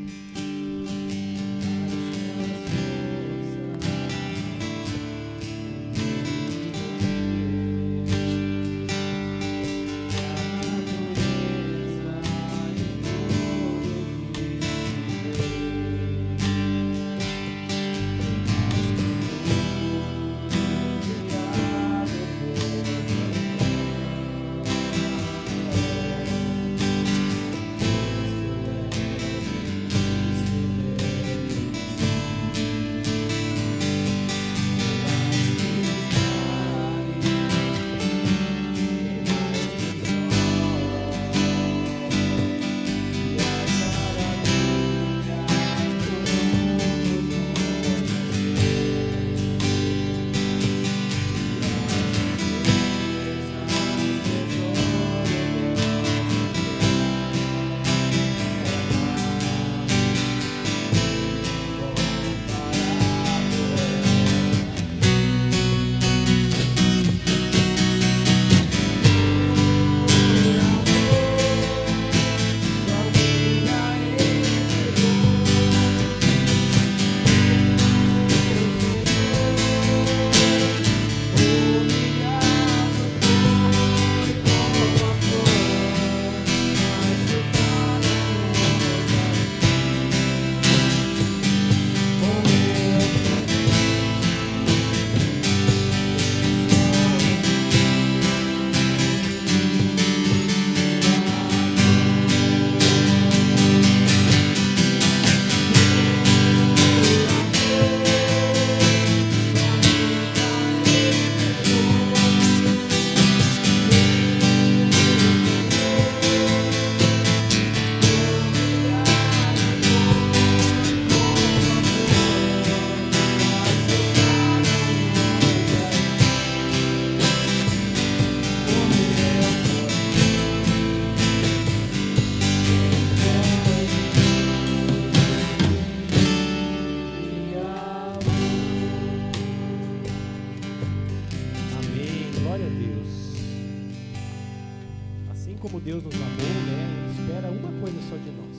assim como Deus nos amou, né, Ele espera uma coisa só de nós,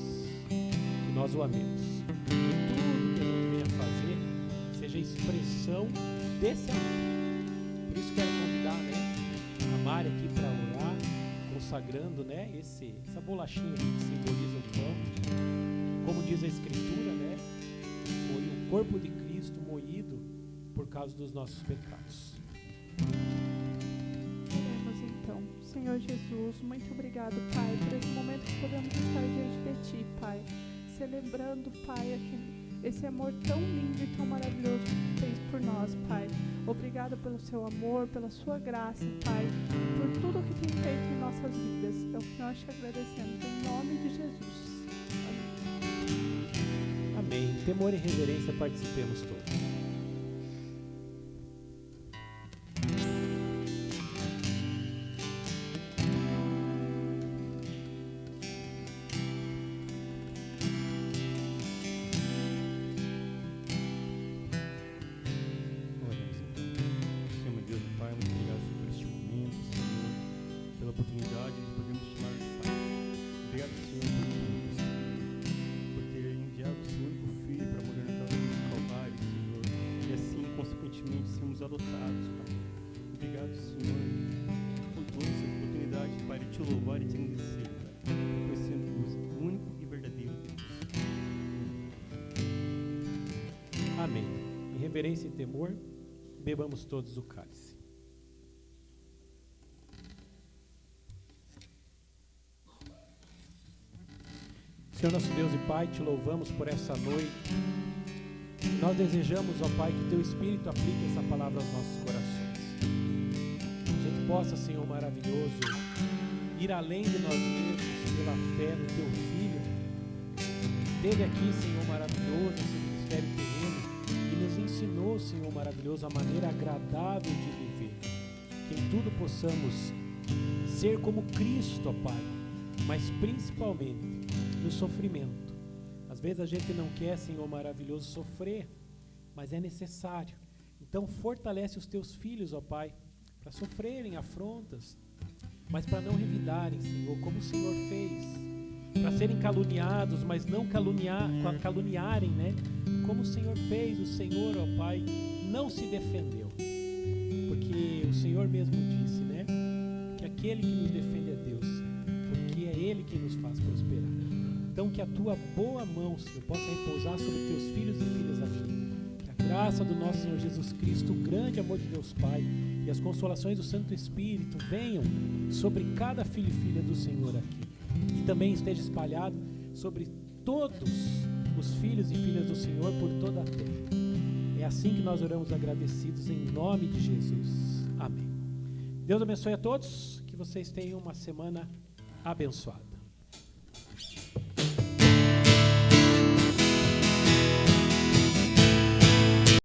que nós o amemos. Que tudo que a gente venha fazer seja expressão desse amor. Por isso quero convidar, né, a Mari aqui para orar, consagrando, né, essa bolachinha aqui que simboliza o pão. Como diz a Escritura, né, foi o corpo de Cristo moído por causa dos nossos pecados. Oremos então. Senhor Jesus, muito obrigado, Pai, por esse momento que podemos estar diante de Ti, Pai, celebrando, Pai, esse amor tão lindo e tão maravilhoso que Tu tens por nós, Pai. Obrigado pelo Seu amor, pela Sua graça, Pai, por tudo que tem feito em nossas vidas. É o que nós Te agradecemos, em nome de Jesus. Amém. Amém. Em temor e reverência participemos todos. Amém. Em reverência e temor, bebamos todos o cálice. Senhor nosso Deus e Pai, Te louvamos por essa noite. Nós desejamos, ó Pai, que Teu Espírito aplique essa palavra aos nossos corações. Que a gente possa, Senhor maravilhoso, ir além de nós mesmos pela fé no Teu Filho. Teve aqui, Senhor maravilhoso, esse ministério terreno e nos ensinou, Senhor maravilhoso, a maneira agradável de viver. Que em tudo possamos ser como Cristo, ó Pai, mas principalmente no sofrimento. Às vezes a gente não quer, Senhor maravilhoso, sofrer, mas é necessário. Então fortalece os Teus filhos, ó Pai, para sofrerem afrontas, mas para não revidarem, Senhor, como o Senhor fez. Para serem caluniados, mas não caluniarem, né? Como o Senhor fez. O Senhor, ó Pai, não se defendeu. Porque o Senhor mesmo disse, né? Que aquele que nos defende é Deus, porque é Ele que nos faz prosperar. Então que a Tua boa mão, Senhor, possa repousar sobre Teus filhos e filhas aqui. Que a graça do nosso Senhor Jesus Cristo, o grande amor de Deus Pai e as consolações do Santo Espírito venham sobre cada filho e filha do Senhor aqui. E também esteja espalhado sobre todos os filhos e filhas do Senhor por toda a terra. É assim que nós oramos agradecidos em nome de Jesus. Amém. Deus abençoe a todos, que vocês tenham uma semana abençoada.